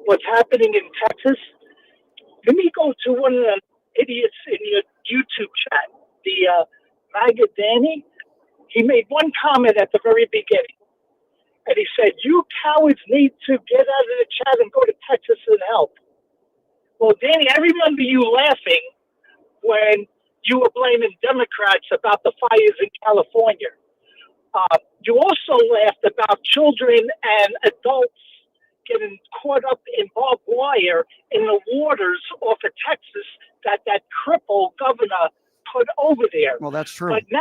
what's happening in Texas, let me go to one of the idiots in your YouTube chat, the MAGA Danny. He made one comment at the very beginning, and he said, "You cowards need to get out of the chat and go to Texas and help." Well, Danny, I remember you laughing when you were blaming Democrats about the fires in California. You also laughed about children and adults getting caught up in barbed wire in the waters off of Texas that crippled governor put over there. Well, that's true. But now,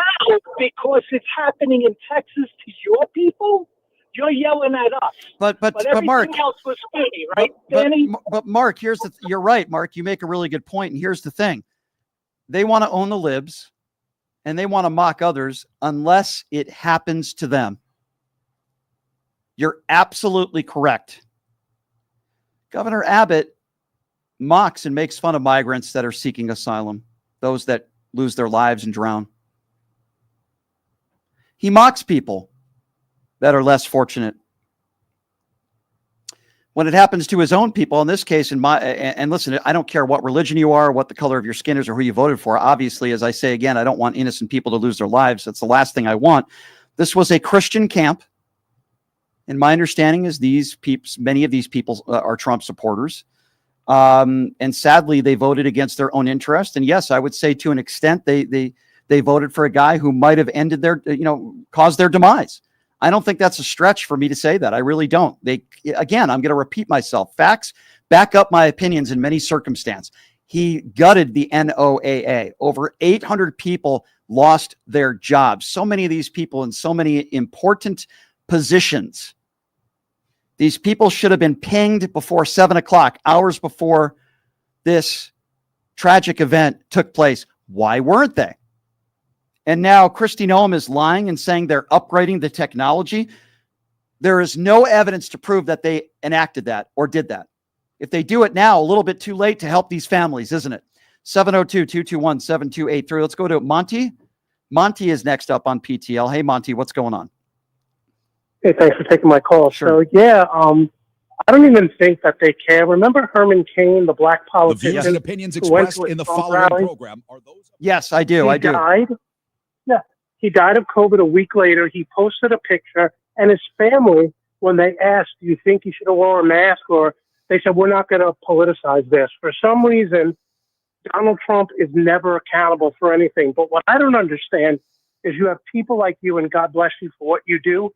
because it's happening in Texas to your people, you're yelling at us. But everything Mark, else was funny, right, Danny? But Mark, you're right, Mark. You make a really good point, and here's the thing: they want to own the libs, and they want to mock others unless it happens to them. You're absolutely correct. Governor Abbott mocks and makes fun of migrants that are seeking asylum, those that lose their lives and drown. He mocks people that are less fortunate. When it happens to his own people, in this case, and listen, I don't care what religion you are, what the color of your skin is, or who you voted for. Obviously, as I say again, I don't want innocent people to lose their lives. That's the last thing I want. This was a Christian camp. And my understanding is many of these people are Trump supporters. And sadly, they voted against their own interest. And yes, I would say to an extent, they voted for a guy who might have ended caused their demise. I don't think that's a stretch for me to say that. I really don't. Again, I'm going to repeat myself. Facts back up my opinions in many circumstances. He gutted the NOAA. Over 800 people lost their jobs. So many of these people in so many important positions. These people should have been pinged before 7 o'clock, hours before this tragic event took place. Why weren't they? And now Kristi Noem is lying and saying they're upgrading the technology. There is no evidence to prove that they enacted that or did that. If they do it now, a little bit too late to help these families, isn't it? 702-221-7283. Let's go to Monty. Monty is next up on PTL. Hey, Monty, what's going on? Hey, thanks for taking my call. Sure. So, yeah, I don't even think that they care. Remember Herman Cain, the black politician? The views and opinions expressed in the following program are those. Yes, I do. He died. Yeah, he died of COVID a week later. He posted a picture, and his family, when they asked, "Do you think you should have worn a mask?" or they said, "We're not going to politicize this." For some reason, Donald Trump is never accountable for anything. But what I don't understand is you have people like you, and God bless you for what you do,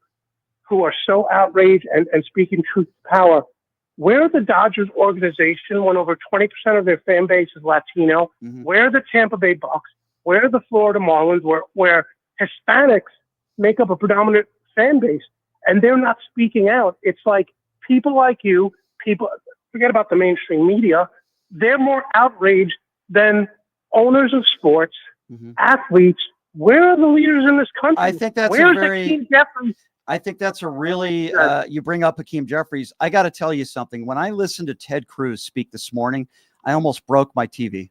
who are so outraged and speaking truth to power. Where the Dodgers organization, when over 20% of their fan base is Latino, where the Tampa Bay Bucks, where the Florida Marlins, where Hispanics make up a predominant fan base, and they're not speaking out. It's like people like you, forget about the mainstream media, they're more outraged than owners of sports, athletes. Where are the leaders in this country? I think that's Hakeem Jeffries? I think that's a really, you bring up Hakeem Jeffries. I got to tell you something. When I listened to Ted Cruz speak this morning, I almost broke my TV.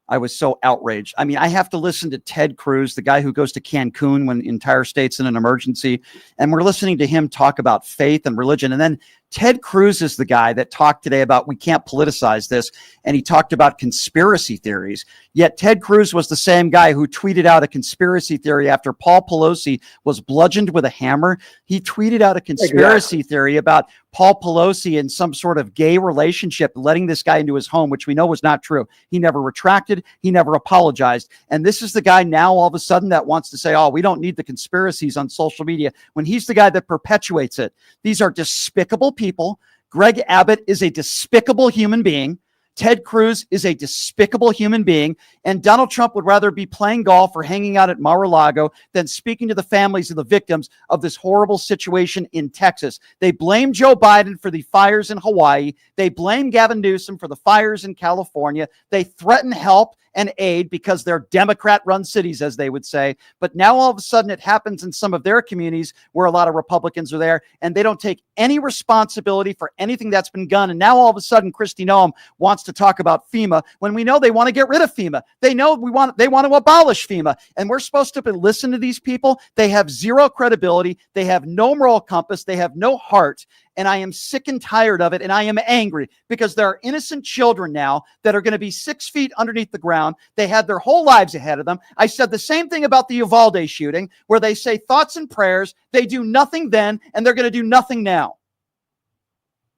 I was so outraged. I mean, I have to listen to Ted Cruz, the guy who goes to Cancun when the entire state's in an emergency. And we're listening to him talk about faith and religion. And then Ted Cruz is the guy that talked today about we can't politicize this, and he talked about conspiracy theories. Yet Ted Cruz was the same guy who tweeted out a conspiracy theory after Paul Pelosi was bludgeoned with a hammer. He tweeted out a conspiracy theory about Paul Pelosi in some sort of gay relationship, letting this guy into his home, which we know was not true. He never retracted. He never apologized. And this is the guy now all of a sudden that wants to say, oh, we don't need the conspiracies on social media, when he's the guy that perpetuates it. These are despicable people. Greg Abbott is a despicable human being. Ted Cruz is a despicable human being, and Donald Trump would rather be playing golf or hanging out at Mar-a-Lago than speaking to the families of the victims of this horrible situation in Texas. They blame Joe Biden for the fires in Hawaii. They blame Gavin Newsom for the fires in California. They threaten help and aid because they're Democrat-run cities, as they would say. But now all of a sudden it happens in some of their communities where a lot of Republicans are there, and they don't take any responsibility for anything that's been done. And now all of a sudden Kristi Noem wants to talk about FEMA when we know they want to get rid of FEMA. They know they want to abolish FEMA. And we're supposed to listen to these people. They have zero credibility. They have no moral compass. They have no heart. And I am sick and tired of it. And I am angry because there are innocent children now that are going to be 6 feet underneath the ground. They had their whole lives ahead of them. I said the same thing about the Uvalde shooting, where they say thoughts and prayers. They do nothing then, and they're going to do nothing now.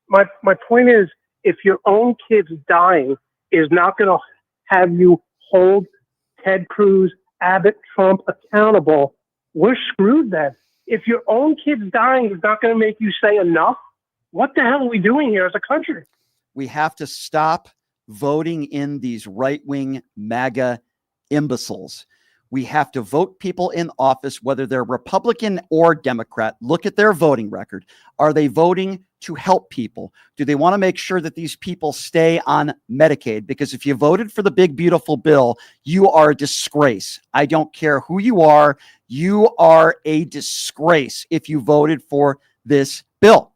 My point is, if your own kid's dying is not going to have you hold Ted Cruz, Abbott, Trump accountable, we're screwed then. If your own kid's dying is not going to make you say enough, what the hell are we doing here as a country? We have to stop voting in these right-wing MAGA imbeciles. We have to vote people in office, whether they're Republican or Democrat. Look at their voting record. Are they voting to help people? Do they want to make sure that these people stay on Medicaid? Because if you voted for the big, beautiful bill, you are a disgrace. I don't care who you are. You are a disgrace if you voted for this bill.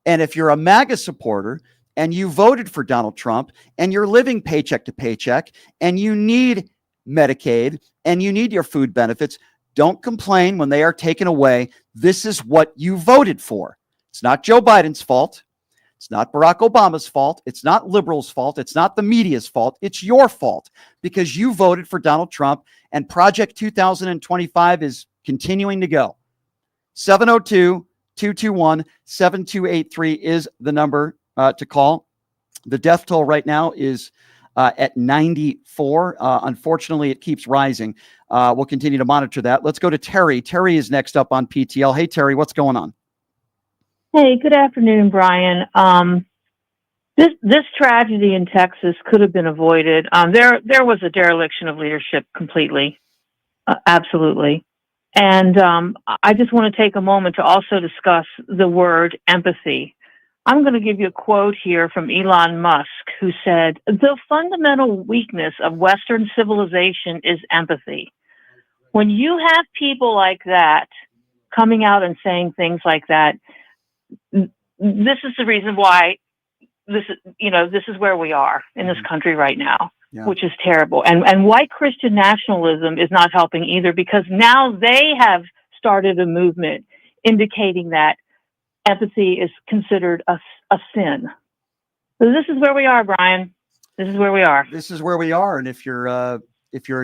And if you're a MAGA supporter and you voted for Donald Trump and you're living paycheck to paycheck and you need Medicaid and you need your food benefits, don't complain when they are taken away. This is what you voted for. It's not Joe Biden's fault. It's not Barack Obama's fault. It's not liberals' fault. It's not the media's fault. It's your fault because you voted for Donald Trump, and Project 2025 is continuing to go. 702-221-7283 is the number to call. The death toll right now is at 94. Unfortunately, it keeps rising. We'll continue to monitor that. Let's go to Terry. Terry is next up on PTL. Hey, Terry, what's going on? Hey, good afternoon, Brian. This tragedy in Texas could have been avoided. There was a dereliction of leadership completely, absolutely. And I just want to take a moment to also discuss the word empathy. I'm going to give you a quote here from Elon Musk, who said, "The fundamental weakness of Western civilization is empathy." When you have people like that coming out and saying things like that, this is the reason why this is where we are in this country right now, which is terrible. And why Christian nationalism is not helping either, because now they have started a movement indicating that empathy is considered a sin. So this is where we are, Brian. This is where we are. This is where we are. And if you're a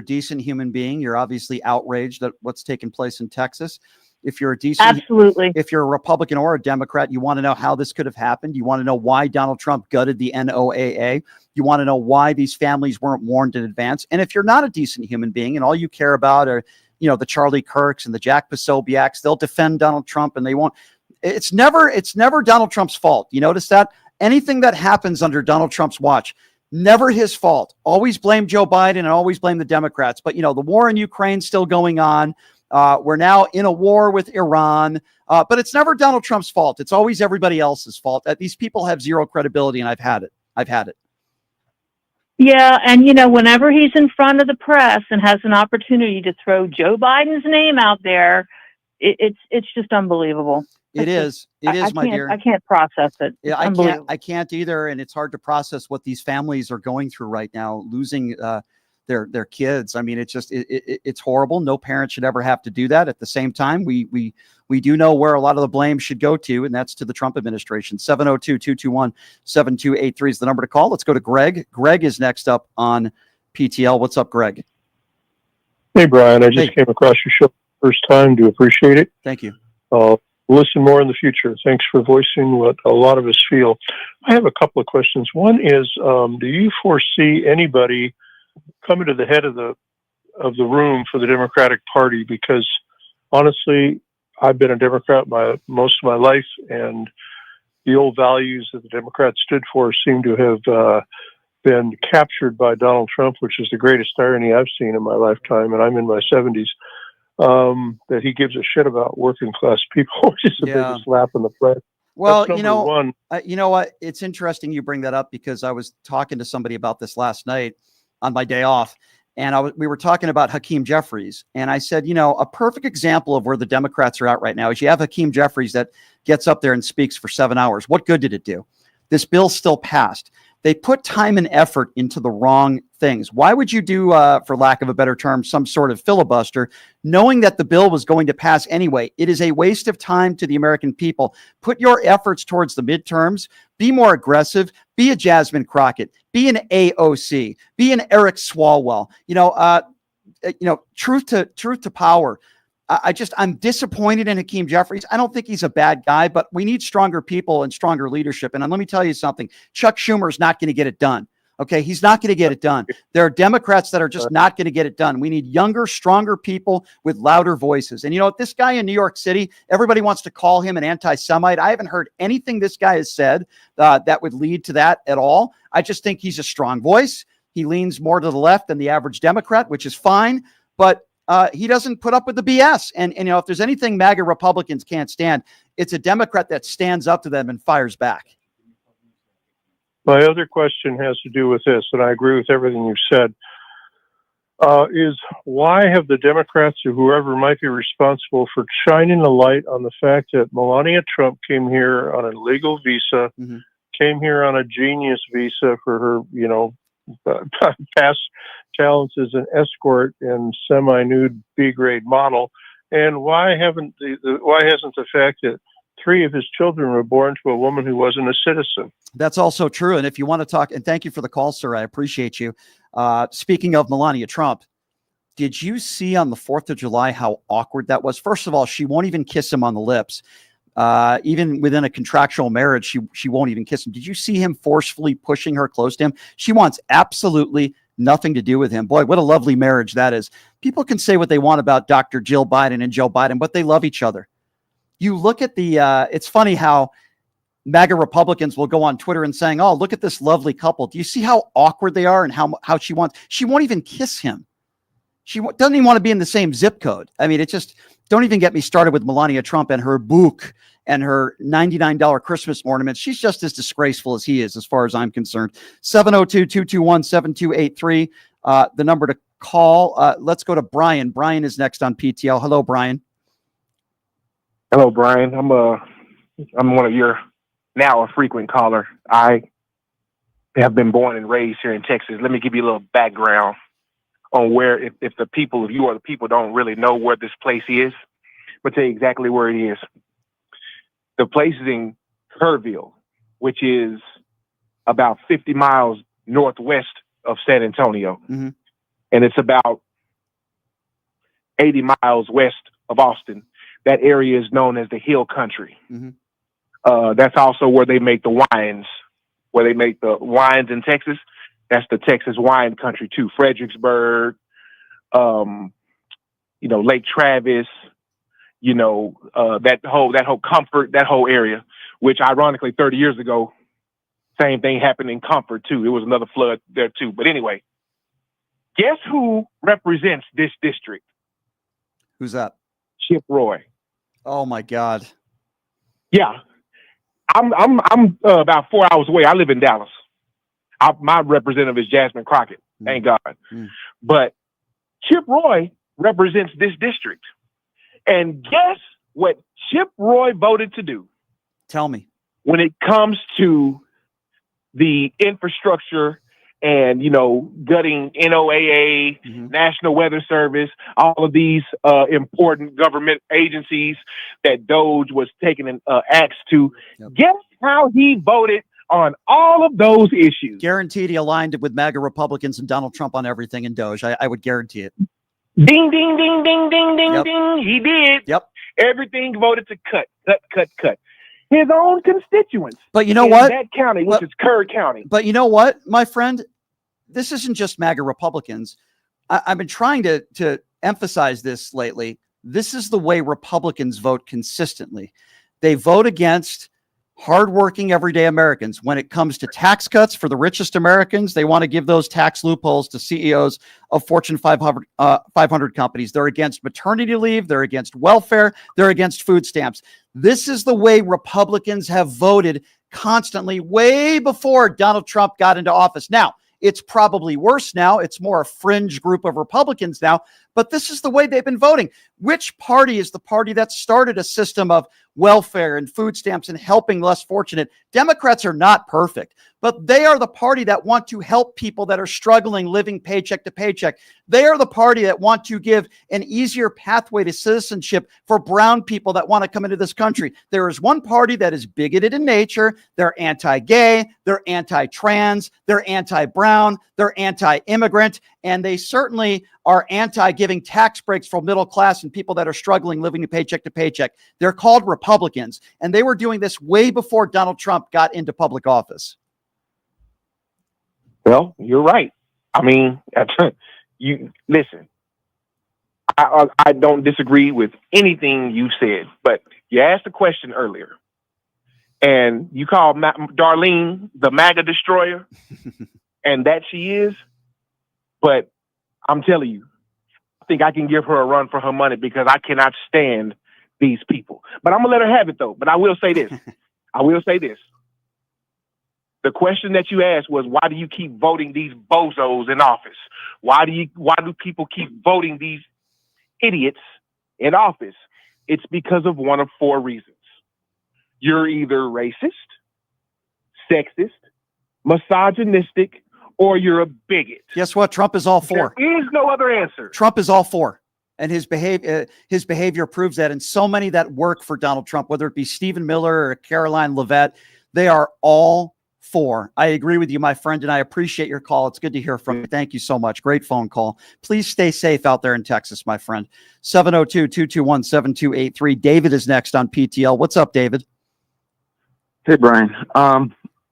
decent human being, you're obviously outraged at what's taken place in Texas. If you're a decent, absolutely. If you're a Republican or a Democrat, you want to know how this could have happened. You want to know why Donald Trump gutted the NOAA. You want to know why these families weren't warned in advance. And if you're not a decent human being and all you care about are, the Charlie Kirks and the Jack Posobiec's, they'll defend Donald Trump and they won't. It's never Donald Trump's fault. You notice that? Anything that happens under Donald Trump's watch, never his fault. Always blame Joe Biden and always blame the Democrats. But, the war in Ukraine still going on. We're now in a war with Iran, but it's never Donald Trump's fault. It's always everybody else's fault. These people have zero credibility, and I've had it. Yeah, and whenever he's in front of the press and has an opportunity to throw Joe Biden's name out there, it's just unbelievable. It is, my dear. I can't process it. Yeah, I can't either, and it's hard to process what these families are going through right now, losing their kids. I mean, it's just it's horrible. No parent should ever have to do that. At the same time, we do know where a lot of the blame should go to, and that's to the Trump administration. 702-221-7283 is the number to call. Let's go to Greg. Greg is next up on PTL. What's up, Greg? Hey, Brian. I just came across your show first time. Do appreciate it. Thank you. Listen more in the future. Thanks for voicing what a lot of us feel. I have a couple of questions. One is, do you foresee anybody coming to the head of the room for the Democratic Party? Because honestly, I've been a Democrat most of my life, and the old values that the Democrats stood for seem to have been captured by Donald Trump, which is the greatest irony I've seen in my lifetime, and I'm in my 70s. That he gives a shit about working class people, which is the biggest slap in the face. Well, you know what? It's interesting you bring that up, because I was talking to somebody about this last night on my day off, and we were talking about Hakeem Jeffries, and I said, a perfect example of where the Democrats are at right now is you have Hakeem Jeffries that gets up there and speaks for 7 hours. What good did it do? This bill still passed. They put time and effort into the wrong things. Why would you do, for lack of a better term, some sort of filibuster, knowing that the bill was going to pass anyway? It is a waste of time to the American people. Put your efforts towards the midterms. Be more aggressive. Be a Jasmine Crockett. Be an AOC. Be an Eric Swalwell. Truth to power. I'm disappointed in Hakeem Jeffries. I don't think he's a bad guy, but we need stronger people and stronger leadership. And let me tell you something. Chuck Schumer is not going to get it done. Okay. He's not going to get it done. There are Democrats that are just not going to get it done. We need younger, stronger people with louder voices. And this guy in New York City, everybody wants to call him an anti-Semite. I haven't heard anything this guy has said that would lead to that at all. I just think he's a strong voice. He leans more to the left than the average Democrat, which is fine. But he doesn't put up with the BS. And if there's anything MAGA Republicans can't stand, it's a Democrat that stands up to them and fires back. My other question has to do with this, and I agree with everything you've said, is why have the Democrats or whoever might be responsible for shining a light on the fact that Melania Trump came here on a legal visa, came here on a genius visa for her, past talents as an escort and semi-nude B-grade model, and why hasn't the fact that 3 of his children were born to a woman who wasn't a citizen? That's also true. And if you want to talk, and thank you for the call, sir, I appreciate you. Speaking of Melania Trump, did you see on the 4th of July how awkward that was? First of all, she won't even kiss him on the lips. Even within a contractual marriage, she won't even kiss him. Did you see him forcefully pushing her close to him? She wants absolutely nothing to do with him. Boy, what a lovely marriage that is. People can say what they want about Dr. Jill Biden and Joe Biden, but they love each other. You look at it's funny how MAGA Republicans will go on Twitter and saying, oh, look at this lovely couple. Do you see how awkward they are and how she won't even kiss him. She doesn't even want to be in the same zip code. I mean, don't even get me started with Melania Trump and her book and her $99 Christmas ornaments. She's just as disgraceful as he is, as far as I'm concerned. 702-221-7283, the number to call. Let's go to Brian. Brian is next on PTL. Hello, Brian. Hello, Brian. I'm one of your now a frequent caller. I have been born and raised here in Texas. Let me give you a little background on where, if the people, if you or the people don't really know where this place is, but tell you exactly where it is. The place is in Kerrville, which is about 50 miles northwest of San Antonio. Mm-hmm. And it's about 80 miles west of Austin. That area is known as the Hill Country. Mm-hmm. That's also where they make the wines, in Texas. That's the Texas wine country too. Fredericksburg, Lake Travis, that whole Comfort, that whole area, which ironically 30 years ago, same thing happened in Comfort too. There was another flood there too. But anyway, guess who represents this district? Who's that? Chip Roy. Oh my God. Yeah. I'm about 4 hours away. I live in Dallas. My representative is Jasmine Crockett. Thank God. But Chip Roy represents this district. And guess what Chip Roy voted to do? Tell me. When it comes to the infrastructure and, gutting NOAA, National Weather Service, all of these important government agencies that Doge was taking an axe to. Guess how he voted on all of those issues? Guaranteed he aligned with MAGA Republicans and Donald Trump on everything in Doge. I would guarantee it. Ding, ding, ding, ding, ding, ding, ding. He did. Yep. Everything voted to cut. His own constituents. But you know in what? that county, which is Kerr County. But you know what, my friend? This isn't just MAGA Republicans. I've been trying to emphasize this lately. This is the way Republicans vote consistently. They vote against hardworking everyday Americans. When it comes to tax cuts for the richest Americans, they want to give those tax loopholes to CEOs of Fortune 500 companies. They're against maternity leave. They're against welfare. They're against food stamps. This is the way Republicans have voted constantly way before Donald Trump got into office. Now, it's probably worse now. It's more a fringe group of Republicans now, but this is the way they've been voting. Which party is the party that started a system of welfare and food stamps and helping less fortunate? Democrats are not perfect, but they are the party that want to help people that are struggling, living paycheck to paycheck. They are the party that want to give an easier pathway to citizenship for brown people that want to come into this country. There is one party that is bigoted in nature. They're anti-gay, they're anti-trans, they're anti-brown, they're anti-immigrant, and they certainly are anti-giving tax breaks for middle class and people that are struggling, living paycheck to paycheck. They're called Republicans, and they were doing this way before Donald Trump got into public office. Well, you're right. I mean, you listen. I don't disagree with anything you said, but you asked a question earlier, and you called Darlene the MAGA destroyer, and that she is. But I'm telling you, I think I can give her a run for her money because I cannot stand these people. But I'm gonna let her have it though. But I will say this. The question that you asked was, why do you keep voting these bozos in office? Why do people keep voting these idiots in office? It's because of one of four reasons. You're either racist, sexist, misogynistic, or you're a bigot. Guess what? Trump is all four. There is no other answer. Trump is all four. And his behavior proves that. And so many that work for Donald Trump, whether it be Stephen Miller or Caroline Leavitt, they are all four. I agree with you, my friend, and I appreciate your call. It's good to hear from you. Thank you so much. Great phone call. Please stay safe out there in Texas, my friend. 702-221-7283. David is next on PTL. What's up, David? Hey, Brian.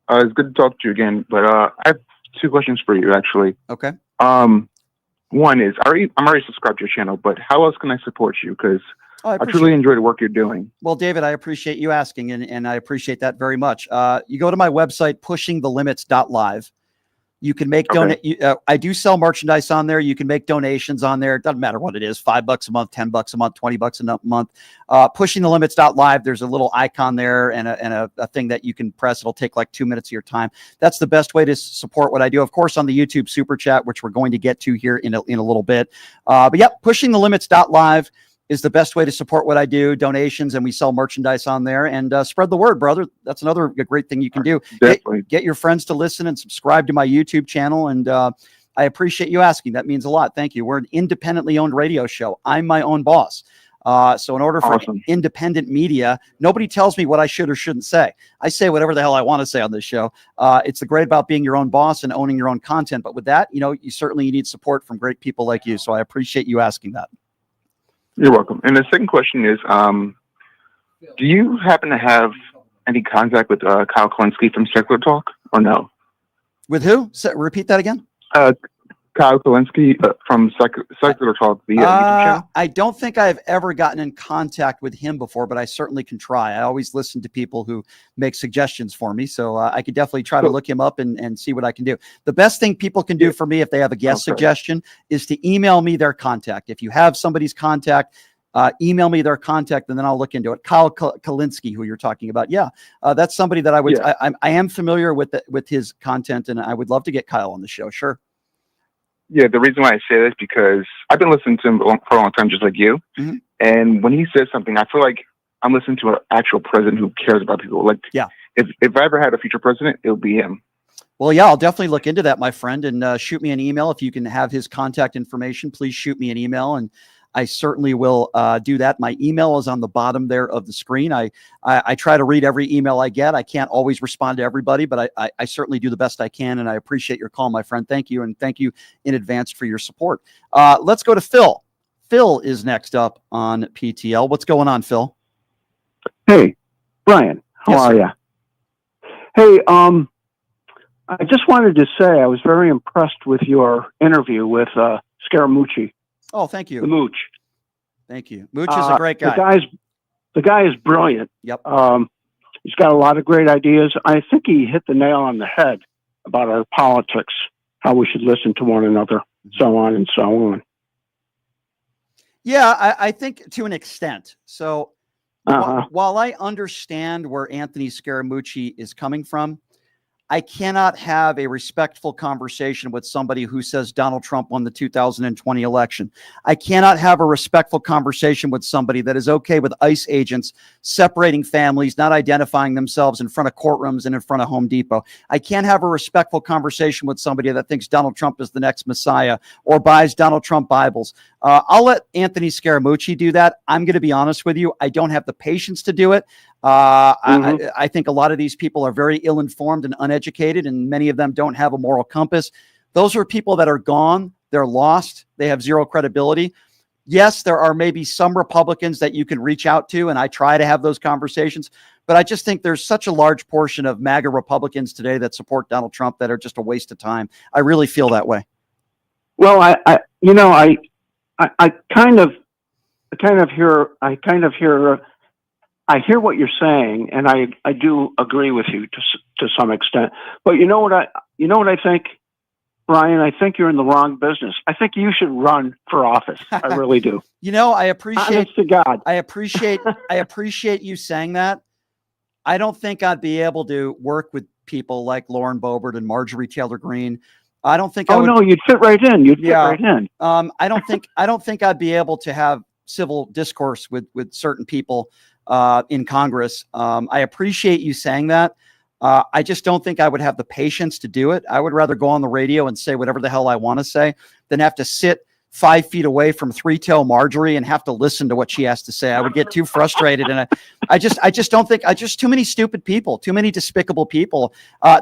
It's good to talk to you again, but I have two questions for you, actually. Okay. One is, I'm already subscribed to your channel, but how else can I support you? Because I truly enjoy the work you're doing. Well, David, I appreciate you asking, and I appreciate that very much. You go to my website, pushingthelimits.live. You can make I do sell merchandise on there. You can make donations on there. It doesn't matter what it is, $5 a month, $10 a month, $20 a month. Pushingthelimits.live. There's a little icon there and a thing that you can press. It'll take like 2 minutes of your time. That's the best way to support what I do. Of course, on the YouTube super chat, which we're going to get to here in a little bit. But yep, pushingthelimits.live is the best way to support what I do, donations, and we sell merchandise on there, and spread the word, brother. That's another great thing you can do. Get your friends to listen and subscribe to my YouTube channel. And I appreciate you asking. That means a lot. Thank you. We're an independently owned radio show. I'm my own boss. So in order for independent media, nobody tells me what I should or shouldn't say. I say whatever the hell I want to say on this show. It's the great about being your own boss and owning your own content. But with that, you certainly need support from great people like you. So I appreciate you asking that. You're welcome. And the second question is, do you happen to have any contact with Kyle Kulinski from Secular Talk, or no? With who? Repeat that again. Kyle Kulinski from Secular Talk, the YouTube channel. I don't think I've ever gotten in contact with him before, but I certainly can try. I always listen to people who make suggestions for me, so I could definitely try to look him up and see what I can do. The best thing people can do for me if they have a guest suggestion is to email me their contact. If you have somebody's contact, email me their contact, and then I'll look into it. Kyle Kulinski, who you're talking about. Yeah, that's somebody that I would. Yeah. I am familiar with his content, and I would love to get Kyle on the show. Sure. Yeah, the reason why I say this is because I've been listening to him for a long time, just like you. Mm-hmm. And when he says something, I feel like I'm listening to an actual president who cares about people. Like, yeah, if I ever had a future president, it would be him. Well, yeah, I'll definitely look into that, my friend, and shoot me an email. If you can have his contact information, please shoot me an email, and I certainly will do that. My email is on the bottom there of the screen. I try to read every email I get. I can't always respond to everybody, but I certainly do the best I can, and I appreciate your call, my friend. Thank you, and thank you in advance for your support. Let's go to Phil. Phil is next up on PTL. What's going on, Phil? Hey, Brian, how are you? Hey, I just wanted to say I was very impressed with your interview with Scaramucci. Oh, thank you. The Mooch. Thank you. Mooch is a great guy. The guy is brilliant. Yep. He's got a lot of great ideas. I think he hit the nail on the head about our politics, how we should listen to one another, so on and so on. Yeah, I think to an extent. So while I understand where Anthony Scaramucci is coming from, I cannot have a respectful conversation with somebody who says Donald Trump won the 2020 election. I cannot have a respectful conversation with somebody that is okay with ICE agents separating families, not identifying themselves in front of courtrooms and in front of Home Depot. I can't have a respectful conversation with somebody that thinks Donald Trump is the next Messiah or buys Donald Trump Bibles. I'll let Anthony Scaramucci do that. I'm going to be honest with you. I don't have the patience to do it. I think a lot of these people are very ill-informed and uneducated, and many of them don't have a moral compass. Those are people that are gone. They're lost. They have zero credibility. Yes, there are maybe some Republicans that you can reach out to, and I try to have those conversations. But I just think there's such a large portion of MAGA Republicans today that support Donald Trump that are just a waste of time. I really feel that way. Well, I hear what you're saying, and I do agree with you to some extent. But you know what I think, Brian? I think you're in the wrong business. I think you should run for office. I really do. I appreciate. Honest to God. I appreciate you saying that. I don't think I'd be able to work with people like Lauren Boebert and Marjorie Taylor Greene. I don't think. No, you'd fit right in. You'd fit right in. I don't think I'd be able to have civil discourse with certain people in Congress. I appreciate you saying that. I just don't think I would have the patience to do it. I would rather go on the radio and say whatever the hell I want to say than have to sit 5 feet away from three-tail Marjorie and have to listen to what she has to say. I would get too frustrated. And I just don't think too many stupid people, too many despicable people.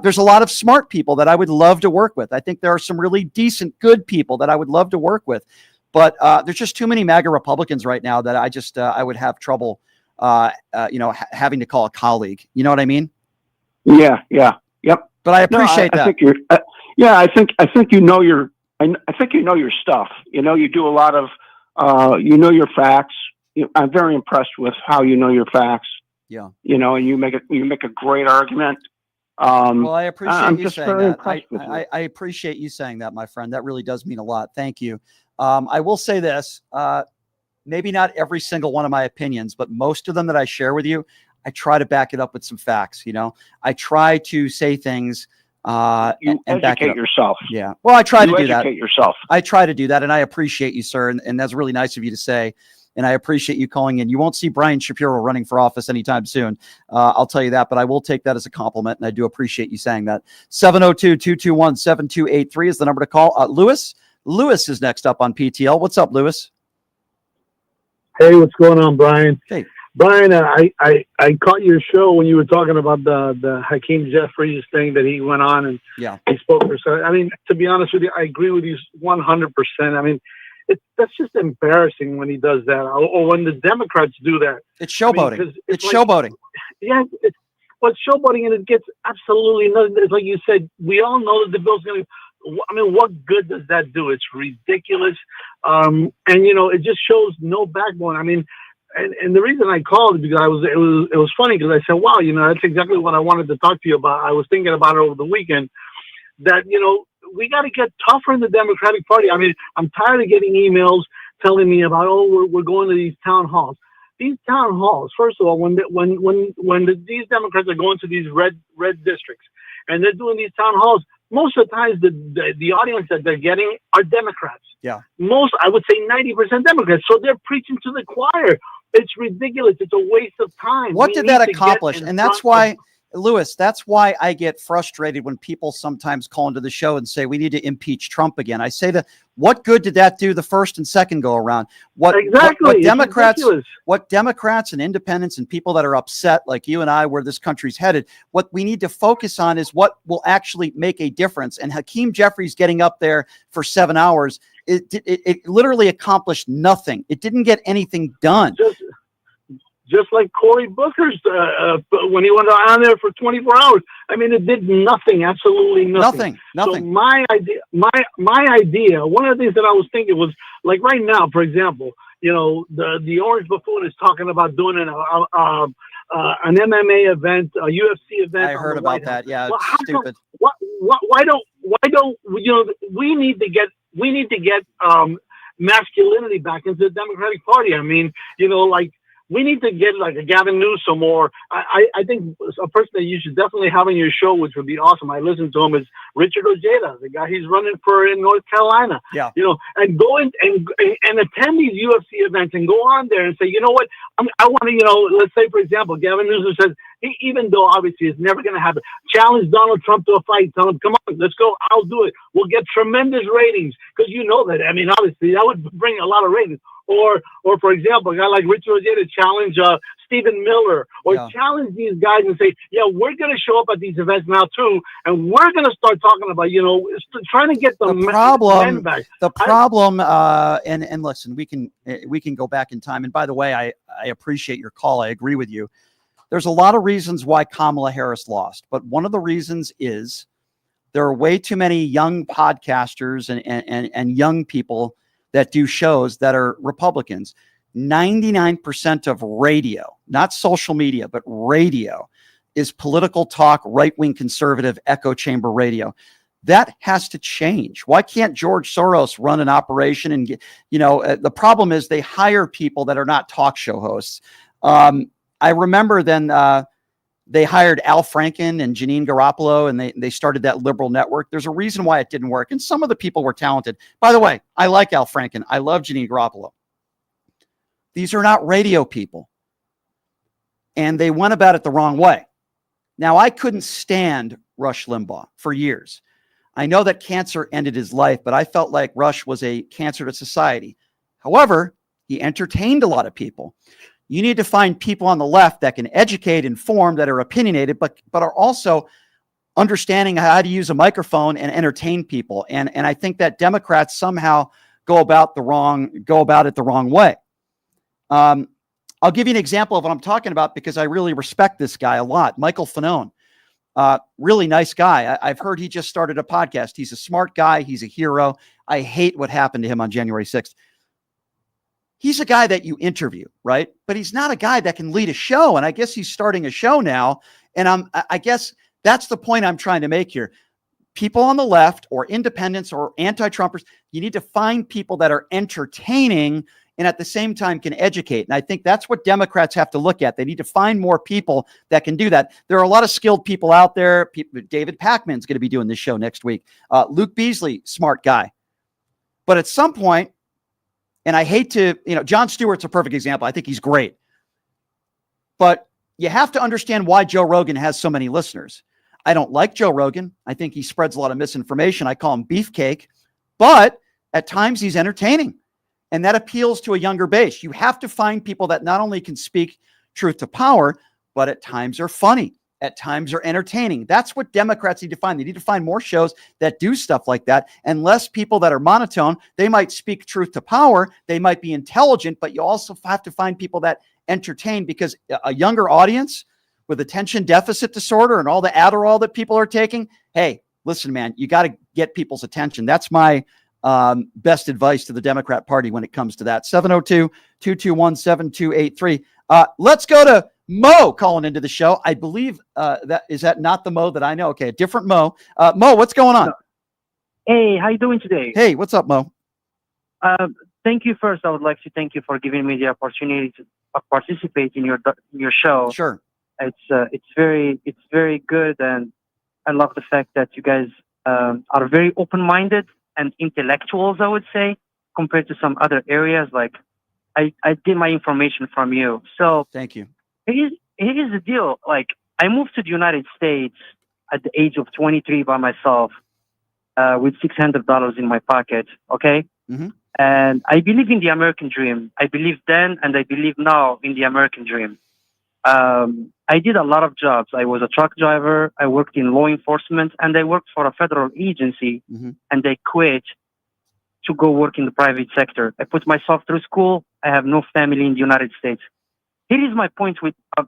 There's a lot of smart people that I would love to work with. I think there are some really decent, good people that I would love to work with, but there's just too many MAGA Republicans right now that I would have trouble having to call a colleague. You know what I mean? Yeah. Yep. But I appreciate that. I think you know your stuff. You do a lot of, your facts. I'm very impressed with how you know your facts. Yeah. And you make a great argument. Well, I appreciate you saying that. I appreciate you saying that, my friend. That really does mean a lot. Thank you. I will say this, maybe not every single one of my opinions, but most of them that I share with you, I try to back it up with some facts. I try to say things and educate yourself. Yeah. Well, I try to do that. Educate yourself. I try to do that, and I appreciate you, sir. And that's really nice of you to say. And I appreciate you calling in. You won't see Brian Shapiro running for office anytime soon. I'll tell you that, but I will take that as a compliment, and I do appreciate you saying that. 702-221-7283 is the number to call. Lewis is next up on PTL. What's up, Lewis? Hey, what's going on, Brian? Hey. Brian, I caught your show when you were talking about the Hakeem Jeffries thing that he went on and he spoke for. So, I mean, to be honest with you, I agree with you 100%. I mean, that's just embarrassing when he does that, or when the Democrats do that. It's showboating. It's showboating. Yeah, it's showboating, and it gets absolutely nothing. It's like you said, we all know that the bill's going to. I mean, what good does that do? It's ridiculous, and it just shows no backbone. I mean. And the reason I called is because it was funny because I said, wow, that's exactly what I wanted to talk to you about. I was thinking about it over the weekend that, we got to get tougher in the Democratic Party. I mean, I'm tired of getting emails telling me about, we're going to these town halls. These town halls, first of all, when these Democrats are going to these red districts and they're doing these town halls, most of the times the audience that they're getting are Democrats. Yeah. Most, I would say 90% Democrats. So they're preaching to the choir. It's ridiculous. It's a waste of time. What did that accomplish? And that's why Lewis, that's why I get frustrated when people sometimes call into the show and say we need to impeach Trump again. I say that what good did that do the first and second go around? What Democrats and independents and people that are upset like you and I where this country's headed, what we need to focus on is what will actually make a difference. And Hakeem Jeffries getting up there for 7 hours, it literally accomplished nothing. It didn't get anything done. Just like Cory Booker's when he went on there for 24 hours. I mean, it did nothing, absolutely nothing. So my idea, one of the things that I was thinking was like right now, for example, you know, the Orange Buffoon is talking about doing an MMA event, a UFC event. I heard about that. Yeah, well, stupid. Why don't you know? We need to get masculinity back into the Democratic Party. I mean, you know, like. We need to get like a Gavin Newsom or I think a person that you should definitely have on your show, which would be awesome. I listened to him, is Richard Ojeda, the guy he's running for in North Carolina. Yeah. You know, and go in and attend these UFC events and go on there and say, you know what, I want to, you know, let's say, for example, Gavin Newsom says, even though obviously it's never going to happen, challenge Donald Trump to a fight. Tell him, come on, let's go. I'll do it. We'll get tremendous ratings because you know that. I mean, obviously that would bring a lot of ratings. Or for example, a guy like Richard Ojeda challenge Stephen Miller or challenge these guys and say, yeah, we're going to show up at these events now too, and we're going to start talking about, you know, trying to get the men back. The problem, and listen, we can go back in time. And by the way, I appreciate your call. I agree with you. There's a lot of reasons why Kamala Harris lost, but one of the reasons is there are way too many young podcasters and young people that do shows that are Republicans. 99% of radio, not social media, but radio, is political talk, right-wing conservative echo chamber radio. That has to change. Why can't George Soros run an operation and get, you know, the problem is they hire people that are not talk show hosts. I remember then they hired Al Franken and Janine Garoppolo, and they started that liberal network. There's a reason why it didn't work. And some of the people were talented. By the way, I like Al Franken. I love Janine Garoppolo. These are not radio people. And they went about it the wrong way. Now, I couldn't stand Rush Limbaugh for years. I know that cancer ended his life, but I felt like Rush was a cancer to society. However, he entertained a lot of people. You need to find people on the left that can educate, inform, that are opinionated, but are also understanding how to use a microphone and entertain people. And I think that Democrats somehow go about it the wrong way. I'll give you an example of what I'm talking about because I really respect this guy a lot. Michael Fanone, really nice guy. I've heard he just started a podcast. He's a smart guy. He's a hero. I hate what happened to him on January 6th. He's a guy that you interview, right? But he's not a guy that can lead a show. And I guess he's starting a show now. And I guess that's the point I'm trying to make here. People on the left or independents or anti-Trumpers, you need to find people that are entertaining and at the same time can educate. And I think that's what Democrats have to look at. They need to find more people that can do that. There are a lot of skilled people out there. David Pakman's going to be doing this show next week. Luke Beasley, smart guy. But at some point, and I hate to, Jon Stewart's a perfect example. I think he's great. But you have to understand why Joe Rogan has so many listeners. I don't like Joe Rogan. I think he spreads a lot of misinformation. I call him beefcake. But at times he's entertaining. And that appeals to a younger base. You have to find people that not only can speak truth to power, but at times are funny. At times are entertaining. That's what Democrats need to find. They need to find more shows that do stuff like that and less people that are monotone. They might speak truth to power. They might be intelligent, but you also have to find people that entertain because a younger audience with attention deficit disorder and all the Adderall that people are taking. Hey, listen, man, you got to get people's attention. That's my best advice to the Democrat Party when it comes to that. 702-221-7283. Let's go to Mo calling into the show. I believe that not the Mo that I know. Okay, a different Mo. Mo, what's going on? Hey, how you doing today? Hey, what's up, Mo? Thank you. First, I would like to thank you for giving me the opportunity to participate in your show. Sure. It's very good, and I love the fact that you guys are very open-minded and intellectuals, I would say, compared to some other areas. Like I get my information from you. So thank you. Here's the deal. Like, I moved to the United States at the age of 23 by myself, with $600 in my pocket. Okay. Mm-hmm. And I believe in the American dream. I believe then and I believe now in the American dream. I did a lot of jobs. I was a truck driver. I worked in law enforcement, and I worked for a federal agency. Mm-hmm. And I quit to go work in the private sector. I put myself through school. I have no family in the United States. Here is my point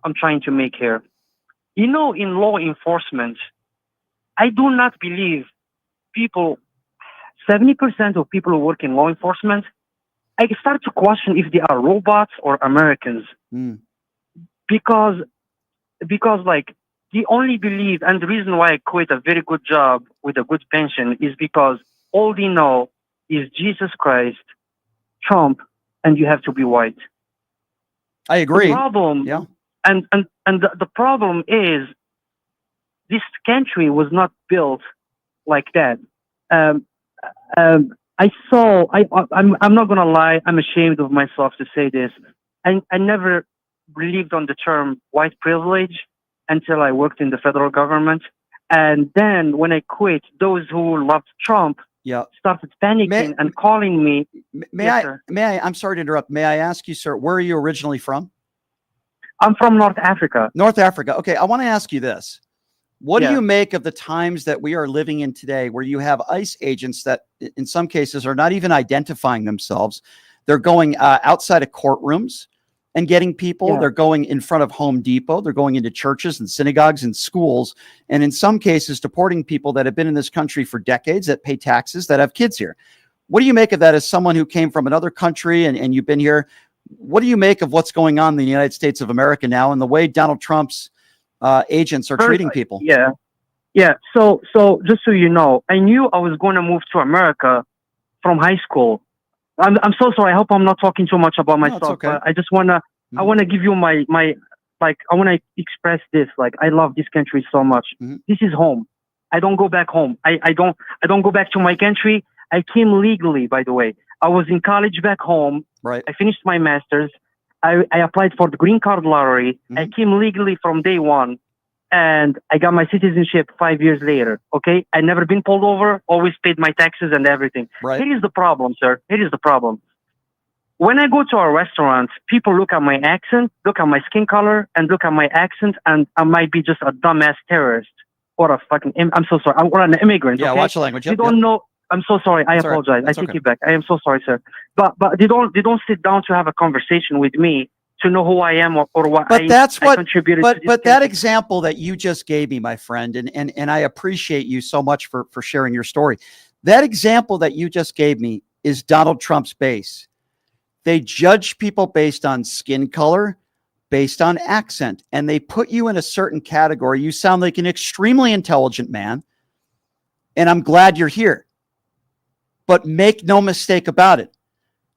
I'm trying to make here. You know, in law enforcement, I do not believe 70% of people who work in law enforcement, I start to question if they are robots or Americans. Mm. Because like, they only believe, and the reason why I quit a very good job with a good pension is because all they know is Jesus Christ, Trump, and you have to be white. I agree. The problem, yeah. And the problem is, this country was not built like that. I'm not gonna lie. I'm ashamed of myself to say this. I never believed on the term white privilege until I worked in the federal government. And then when I quit, those who loved Trump started panicking and calling me. I'm sorry to interrupt. May I ask you, sir, where are you originally from? I'm from North Africa. North Africa. Okay. I want to ask you this. What do you make of the times that we are living in today, where you have ICE agents that in some cases are not even identifying themselves? They're going outside of courtrooms and getting people. Yeah. They're going in front of Home Depot. They're going into churches and synagogues and schools. And in some cases, deporting people that have been in this country for decades, that pay taxes, that have kids here. What do you make of that as someone who came from another country and you've been here? What do you make of what's going on in the United States of America now and the way Donald Trump's agents are treating people? Yeah. So just so you know, I knew I was going to move to America from high school. I'm so sorry. I hope I'm not talking too much about myself. No, it's okay. But I just wanna I wanna give you my like, I wanna express this. Like, I love this country so much. Mm-hmm. This is home. I don't go back home. I don't go back to my country. I came legally, by the way. I was in college back home. Right. I finished my master's. I applied for the green card lottery. Mm-hmm. I came legally from day one, and I got my citizenship 5 years later. Okay, I never been pulled over. Always paid my taxes and everything. Right. Here is the problem, sir. Here is the problem. When I go to a restaurant, people look at my accent, look at my skin color, and look at my accent, and I might be just a dumbass terrorist or a fucking. I'm so sorry. Or an immigrant. Yeah, okay? watch the language. You don't know. I'm so sorry. I apologize. I take it back. I am so sorry, sir. But they don't sit down to have a conversation with me to know who I am or what I contributed to this But that country. example that you just gave me, my friend, and I appreciate you so much for sharing your story. That example that you just gave me is Donald Trump's base. They judge people based on skin color, based on accent, and they put you in a certain category. You sound like an extremely intelligent man, and I'm glad you're here. But make no mistake about it.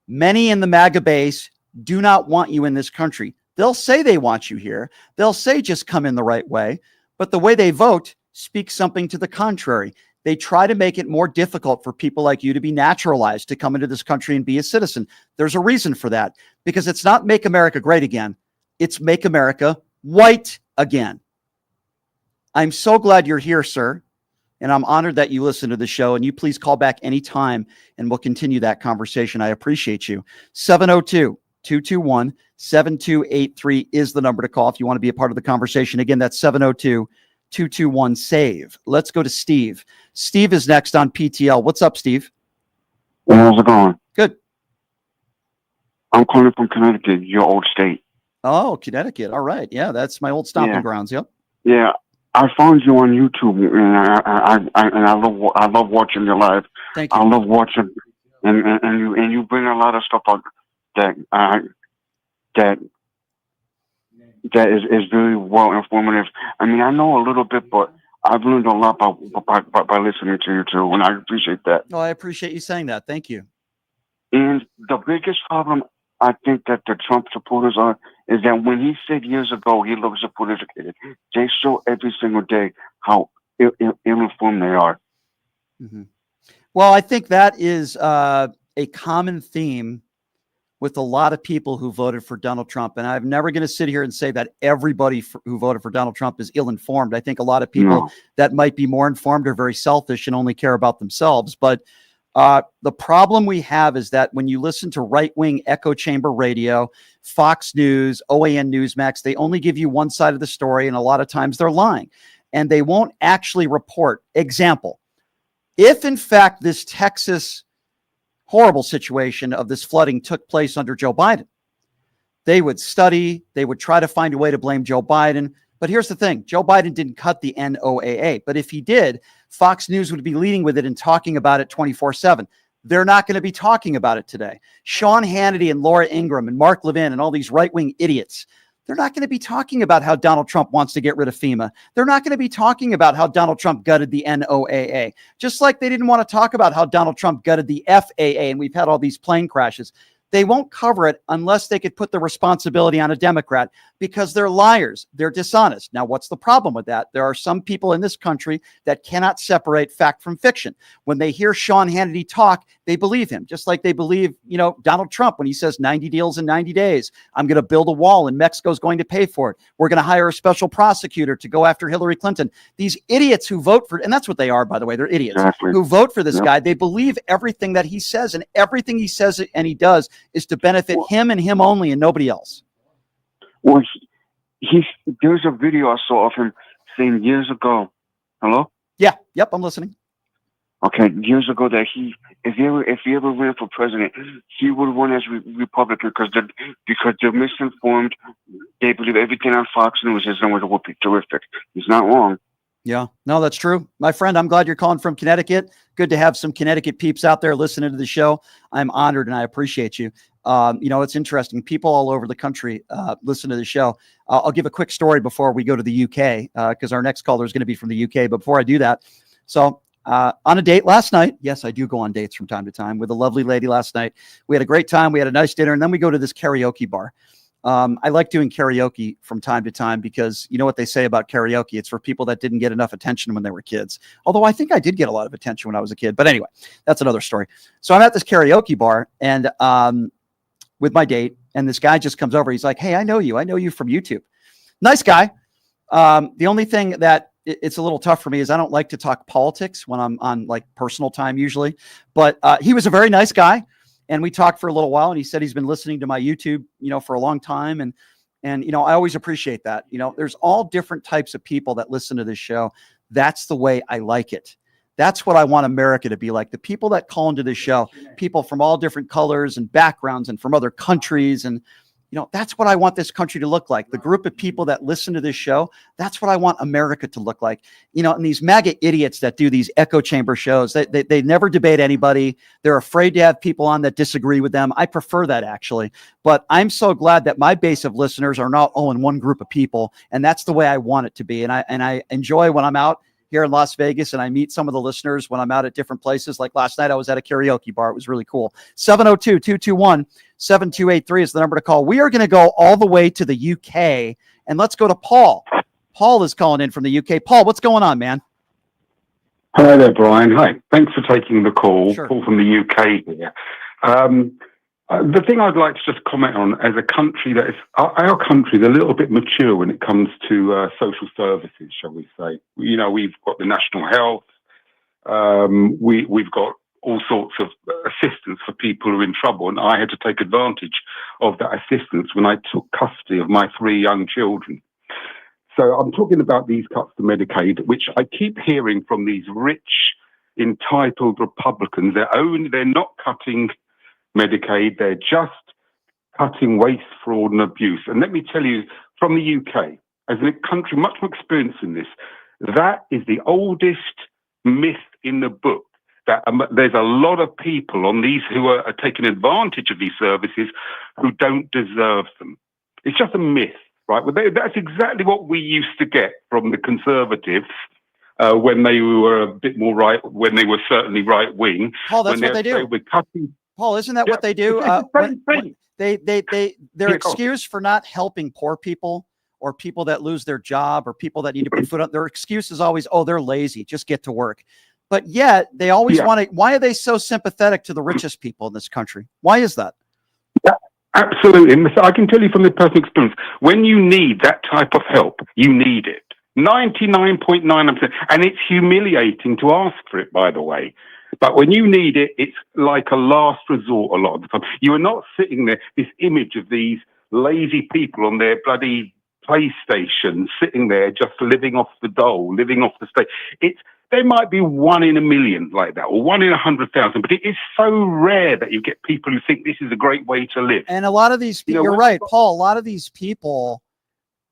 Many in the MAGA base do not want you in this country. They'll say they want you here. They'll say just come in the right way. But the way they vote speaks something to the contrary. They try to make it more difficult for people like you to be naturalized, to come into this country and be a citizen. There's a reason for that, because it's not make America great again. It's make America white again. I'm so glad you're here, sir. And I'm honored that you listen to the show, and you please call back anytime and we'll continue that conversation. I appreciate you. 702-221-7283 is the number to call if you want to be a part of the conversation. Again, that's 702-221-SAVE. Let's go to Steve. Steve is next on PTL. What's up, Steve? Hey, how's it going? Good. I'm calling from Connecticut, your old state. Oh, Connecticut. All right. Yeah, that's my old stomping grounds. Yep. Yeah, I found you on YouTube, and I love watching your live. Thank you. I love watching, and you bring a lot of stuff up that is very well informative. I mean, I know a little bit, but I've learned a lot by listening to you too, and I appreciate that. Oh, I appreciate you saying that. Thank you. And the biggest problem I think that the Trump supporters are is that when he said years ago he looks politically, they show every single day how ill-informed they are. Mm-hmm. Well, I think that is a common theme with a lot of people who voted for Donald Trump. And I'm never going to sit here and say that everybody who voted for Donald Trump is ill-informed. I think a lot of people that might be more informed are very selfish and only care about themselves. But the problem we have is that when you listen to right-wing echo chamber radio, Fox News, OAN Newsmax, they only give you one side of the story, and a lot of times they're lying. And they won't actually report. Example, if in fact this Texas horrible situation of this flooding took place under Joe Biden, they would study, they would try to find a way to blame Joe Biden. But here's the thing, Joe Biden didn't cut the NOAA. But if he did, Fox News would be leading with it and talking about it 24/7. They're not going to be talking about it today. Sean Hannity and Laura Ingraham and Mark Levin and all these right-wing idiots, they're not going to be talking about how Donald Trump wants to get rid of FEMA. They're not going to be talking about how Donald Trump gutted the NOAA, just like they didn't want to talk about how Donald Trump gutted the FAA and we've had all these plane crashes. They won't cover it unless they could put the responsibility on a Democrat, because they're liars. They're dishonest. Now, what's the problem with that? There are some people in this country that cannot separate fact from fiction. When they hear Sean Hannity talk, they believe him, just like they believe, Donald Trump when he says 90 deals in 90 days. I'm going to build a wall and Mexico's going to pay for it. We're going to hire a special prosecutor to go after Hillary Clinton. These idiots who vote for, and that's what they are, by the way, they're idiots who vote for this guy. They believe everything that he says, and everything he says and he does is to benefit him and him only and nobody else. Well, there's a video I saw of him saying years ago. Hello? Yeah. Yep. I'm listening. Okay. Years ago that if he ever ran for president, he would run as Republican because they're misinformed. They believe everything on Fox News is and would be terrific. He's not wrong. Yeah, no, that's true. My friend, I'm glad you're calling from Connecticut. Good to have some Connecticut peeps out there listening to the show. I'm honored and I appreciate you. It's interesting. People all over the country listen to the show. I'll give a quick story before we go to the UK, because our next caller is going to be from the UK. But before I do that, so on a date last night, yes, I do go on dates from time to time with a lovely lady last night. We had a great time. We had a nice dinner, and then we go to this karaoke bar. I like doing karaoke from time to time because you know what they say about karaoke. It's for people that didn't get enough attention when they were kids. Although I think I did get a lot of attention when I was a kid. But anyway, that's another story. So I'm at this karaoke bar and with my date, and this guy just comes over. He's like, "Hey, I know you from YouTube." Nice guy. The only thing that it's a little tough for me is I don't like to talk politics when I'm on like personal time usually. But he was a very nice guy. And we talked for a little while, and he said he's been listening to my YouTube, for a long time. And I always appreciate that. There's all different types of people that listen to this show. That's the way I like it. That's what I want America to be like. The people that call into this show, people from all different colors and backgrounds and from other countries. And, that's what I want this country to look like. The group of people that listen to this show, that's what I want America to look like. And these MAGA idiots that do these echo chamber shows, they never debate anybody. They're afraid to have people on that disagree with them. I prefer that, actually. But I'm so glad that my base of listeners are not all in one group of people. And that's the way I want it to be. And I enjoy when I'm out here in Las Vegas and I meet some of the listeners when I'm out at different places. Like last night, I was at a karaoke bar. It was really cool. 702-221-7283 is the number to call. We are going to go all the way to the UK, and let's go to Paul. Paul is calling in from the UK. Paul, what's going on, man? Hi there, Brian. Hi. Thanks for taking the call. Sure. Paul from the UK here. The thing I'd like to just comment on as a country that is, our country is a little bit mature when it comes to social services, shall we say. We've got the national health. We've got all sorts of assistance for people who are in trouble. And I had to take advantage of that assistance when I took custody of my 3 young children. So I'm talking about these cuts to Medicaid, which I keep hearing from these rich, entitled Republicans. They're not cutting Medicaid, they're just cutting waste, fraud and abuse. And let me tell you, from the UK, as a country much more experienced in this, that is the oldest myth in the book, that there's a lot of people on these who are taking advantage of these services who don't deserve them. It's just a myth, right? Well, that's exactly what we used to get from the Conservatives when they were a bit more right, when they were certainly right wing. Paul, that's what they do. We're cutting. Paul, isn't that what they do? Their excuse for not helping poor people or people that lose their job or people that need to put food on, their excuse is always, oh, they're lazy, just get to work. But yet they always want to, why are they so sympathetic to the richest people in this country? Why is that? Absolutely. And I can tell you from the personal experience, when you need that type of help, you need it. 99.9%. And it's humiliating to ask for it, by the way. But when you need it, it's like a last resort a lot of the time. You are not sitting there, this image of these lazy people on their bloody PlayStation, sitting there just living off the dole, living off the state. There might be 1 in a million like that, or 1 in 100,000, but it is so rare that you get people who think this is a great way to live. And a lot of these people, you're right, Paul, a lot of these people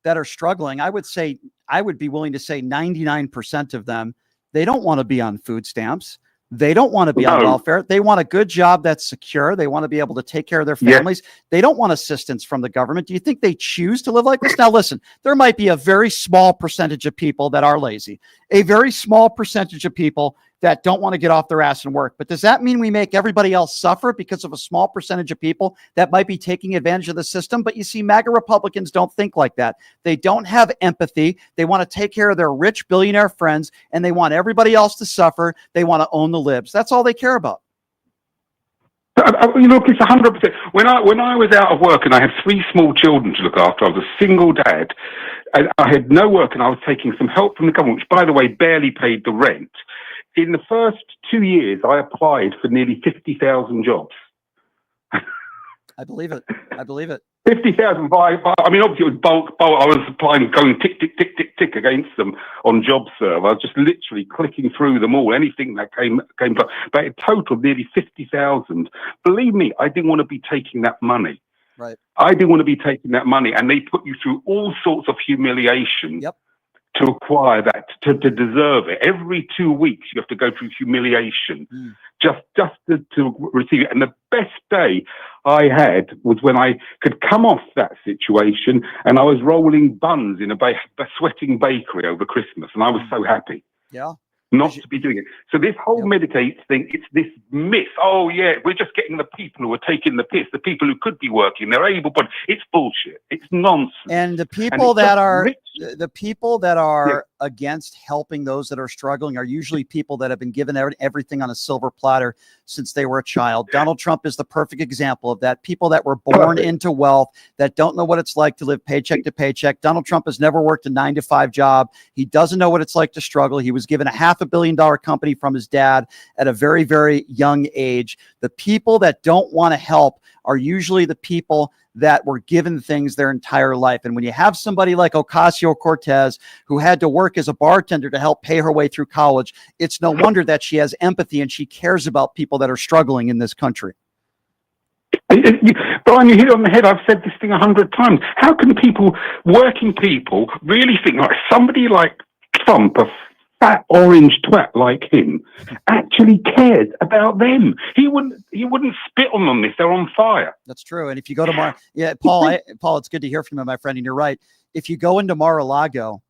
that are struggling, I would be willing to say 99% of them, they don't want to be on food stamps. They don't want to be on welfare. They want a good job that's secure. They want to be able to take care of their families. Yes. They don't want assistance from the government. Do you think they choose to live like this? Now, listen, there might be a very small percentage of people that are lazy, a very small percentage of people that don't want to get off their ass and work. But does that mean we make everybody else suffer because of a small percentage of people that might be taking advantage of the system? But you see, MAGA Republicans don't think like that. They don't have empathy. They want to take care of their rich billionaire friends, and they want everybody else to suffer. They want to own the libs. That's all they care about. You know, it's 100%. When I was out of work and I had 3 small children to look after, I was a single dad, and I had no work, and I was taking some help from the government, which, by the way, barely paid the rent. In the first 2 years, I applied for nearly 50,000 jobs. I believe it. 50,000 I mean, obviously it was bulk. I was applying, going tick, tick, tick, tick, tick against them on JobServe. I was just literally clicking through them all, anything that came. But it totaled nearly 50,000. Believe me, I didn't want to be taking that money. Right. I didn't want to be taking that money, and they put you through all sorts of humiliation. Yep. To acquire that, to deserve it. Every 2 weeks, you have to go through humiliation just to receive it. And the best day I had was when I could come off that situation, and I was rolling buns in a sweating bakery over Christmas, and I was so happy. Yeah. Not to be doing it. So this whole Medicaid thing, it's this myth. Oh, yeah, we're just getting the people who are taking the piss, the people who could be working, they're able, but it's bullshit. It's nonsense. And the people that are against helping those that are struggling are usually people that have been given everything on a silver platter since they were a child. Donald Trump is the perfect example of that. People that were born into wealth, that don't know what it's like to live paycheck to paycheck. Donald Trump has never worked a 9-to-5 job. He doesn't know what it's like to struggle. He was given a $500 million company from his dad at a very, very young age. The people that don't want to help are usually the people that were given things their entire life. And when you have somebody like Ocasio-Cortez, who had to work as a bartender to help pay her way through college, it's no wonder that she has empathy and she cares about people that are struggling in this country. Brian, you hit it on the head. I've said this thing 100 times. How can working people, really think like somebody like Trump, a fat orange twat like him, actually cared about them? He wouldn't spit on them if they're on fire. That's true. And if you go to Paul, it's good to hear from you, my friend. And you're right. If you go into Mar-a-Lago,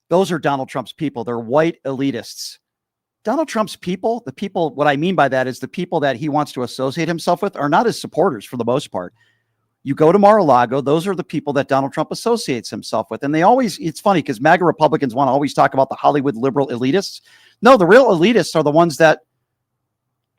those are Donald Trump's people. They're white elitists. Donald Trump's people, what I mean by that is the people that he wants to associate himself with are not his supporters for the most part. You go to Mar-a-Lago, those are the people that Donald Trump associates himself with. And it's funny because MAGA Republicans want to always talk about the Hollywood liberal elitists. No, the real elitists are the ones that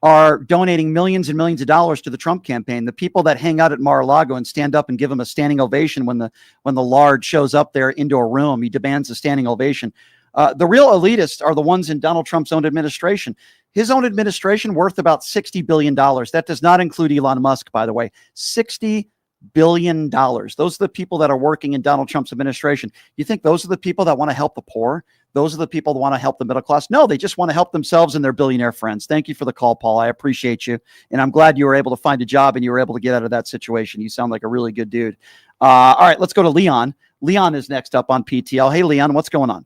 are donating millions and millions of dollars to the Trump campaign. The people that hang out at Mar-a-Lago and stand up and give him a standing ovation when the Lard shows up there into a room, he demands a standing ovation. The real elitists are the ones in Donald Trump's own administration. His own administration worth about $60 billion. That does not include Elon Musk, by the way. $60 billion. Those are the people that are working in Donald Trump's administration. You think those are the people that want to help the poor? Those are the people that want to help the middle class? No, they just want to help themselves and their billionaire friends. Thank you for the call, Paul. I appreciate you. And I'm glad you were able to find a job and you were able to get out of that situation. You sound like a really good dude. All right, let's go to Leon. Leon is next up on PTL. Hey, Leon, what's going on?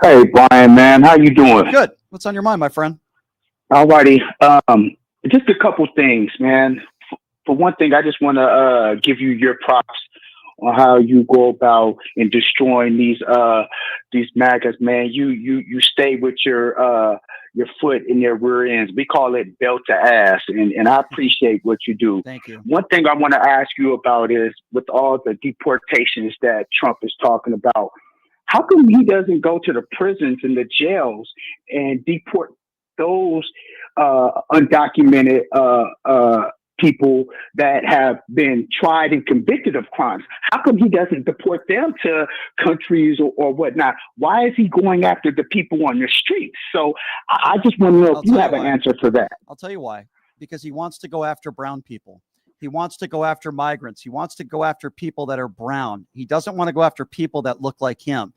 Hey, Brian, man. How you doing? Good. What's on your mind, my friend? All righty. Just a couple things, man. For one thing, I just want to give you your props on how you go about in destroying these MAGAs, man. You stay with your foot in their rear ends. We call it belt to ass, and I appreciate what you do. Thank you. One thing I want to ask you about is with all the deportations that Trump is talking about, how come he doesn't go to the prisons and the jails and deport those undocumented people that have been tried and convicted of crimes. How come he doesn't deport them to countries or whatnot? Why is he going after the people on the streets? So I just want to know if you have an answer for that. I'll tell you why. Because he wants to go after brown people. He wants to go after migrants. He wants to go after people that are brown. He doesn't want to go after people that look like him.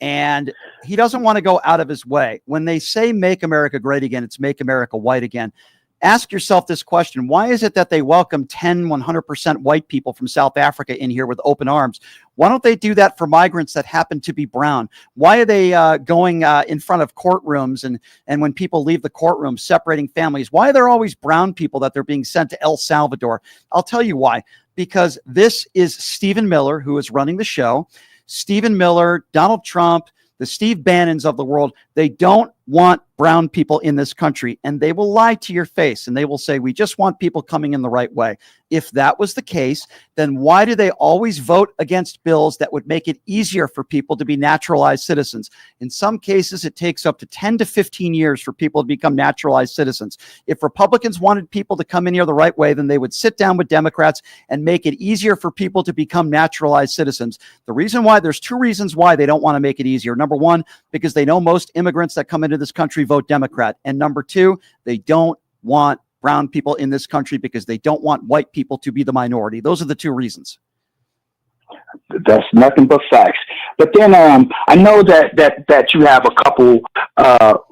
And he doesn't want to go out of his way. When they say make America great again, it's make America white again. Ask yourself this question. Why is it that they welcome 100% white people from South Africa in here with open arms? Why don't they do that for migrants that happen to be brown? Why are they going in front of courtrooms and when people leave the courtroom, separating families? Why are there always brown people that they're being sent to El Salvador? I'll tell you why. Because this is Stephen Miller, who is running the show. Stephen Miller, Donald Trump, the Steve Bannons of the world, they don't want brown people in this country, and they will lie to your face and they will say, we just want people coming in the right way. If that was the case, then why do they always vote against bills that would make it easier for people to be naturalized citizens? In some cases, it takes up to 10 to 15 years for people to become naturalized citizens. If Republicans wanted people to come in here the right way, then they would sit down with Democrats and make it easier for people to become naturalized citizens. The reason why, there's two reasons why they don't want to make it easier. Number one, because they know most immigrants that come into this country vote Democrat. And number two, they don't want brown people in this country because they don't want white people to be the minority. Those are the two reasons. That's nothing but facts. But then I know that you have a couple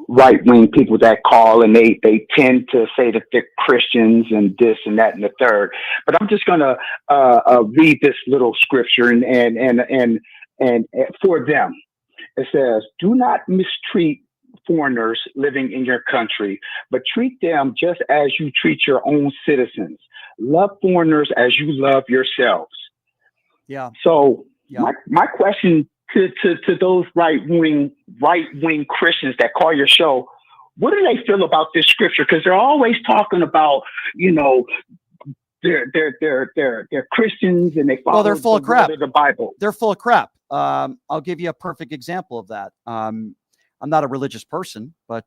right-wing people that call and they tend to say that they're Christians and this and that and the third. But I'm just gonna read this little scripture and for them. It says, "Do not mistreat foreigners living in your country, but treat them just as you treat your own citizens. Love foreigners as you love yourselves." Yeah. So my question to those right wing Christians that call your show, what do they feel about this scripture? Because they're always talking about, they're Christians and they follow they're full of crap. The Bible. They're full of crap. I'll give you a perfect example of that. I'm not a religious person, but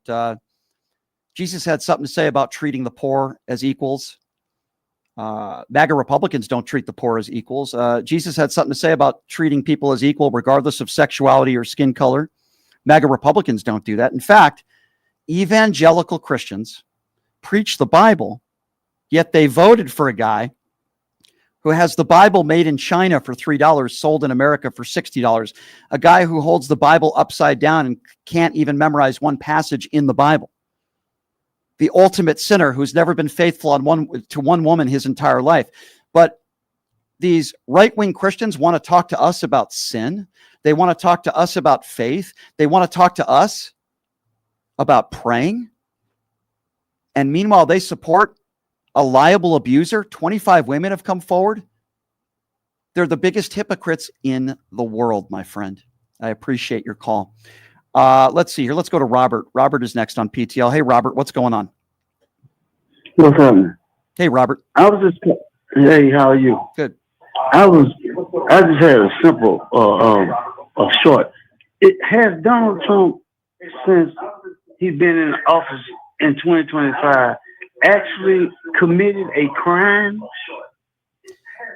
Jesus had something to say about treating the poor as equals. MAGA Republicans don't treat the poor as equals. Jesus had something to say about treating people as equal, regardless of sexuality or skin color. MAGA Republicans don't do that. In fact, evangelical Christians preach the Bible, yet they voted for a guy who has the Bible made in China for $3, sold in America for $60, a guy who holds the Bible upside down and can't even memorize one passage in the Bible. The ultimate sinner who's never been faithful to one woman his entire life. But these right-wing Christians want to talk to us about sin. They want to talk to us about faith. They want to talk to us about praying. And meanwhile, they support a liable abuser. 25 women have come forward. They're the biggest hypocrites in the world, my friend. I appreciate your call. Let's see here. Let's go to Robert. Robert is next on PTL. Hey, Robert, what's going on? What's happening? Hey, Robert. Hey, how are you? Good. I just had a simple, a short. It has Donald Trump, since he's been in office in 2025, actually committed a crime?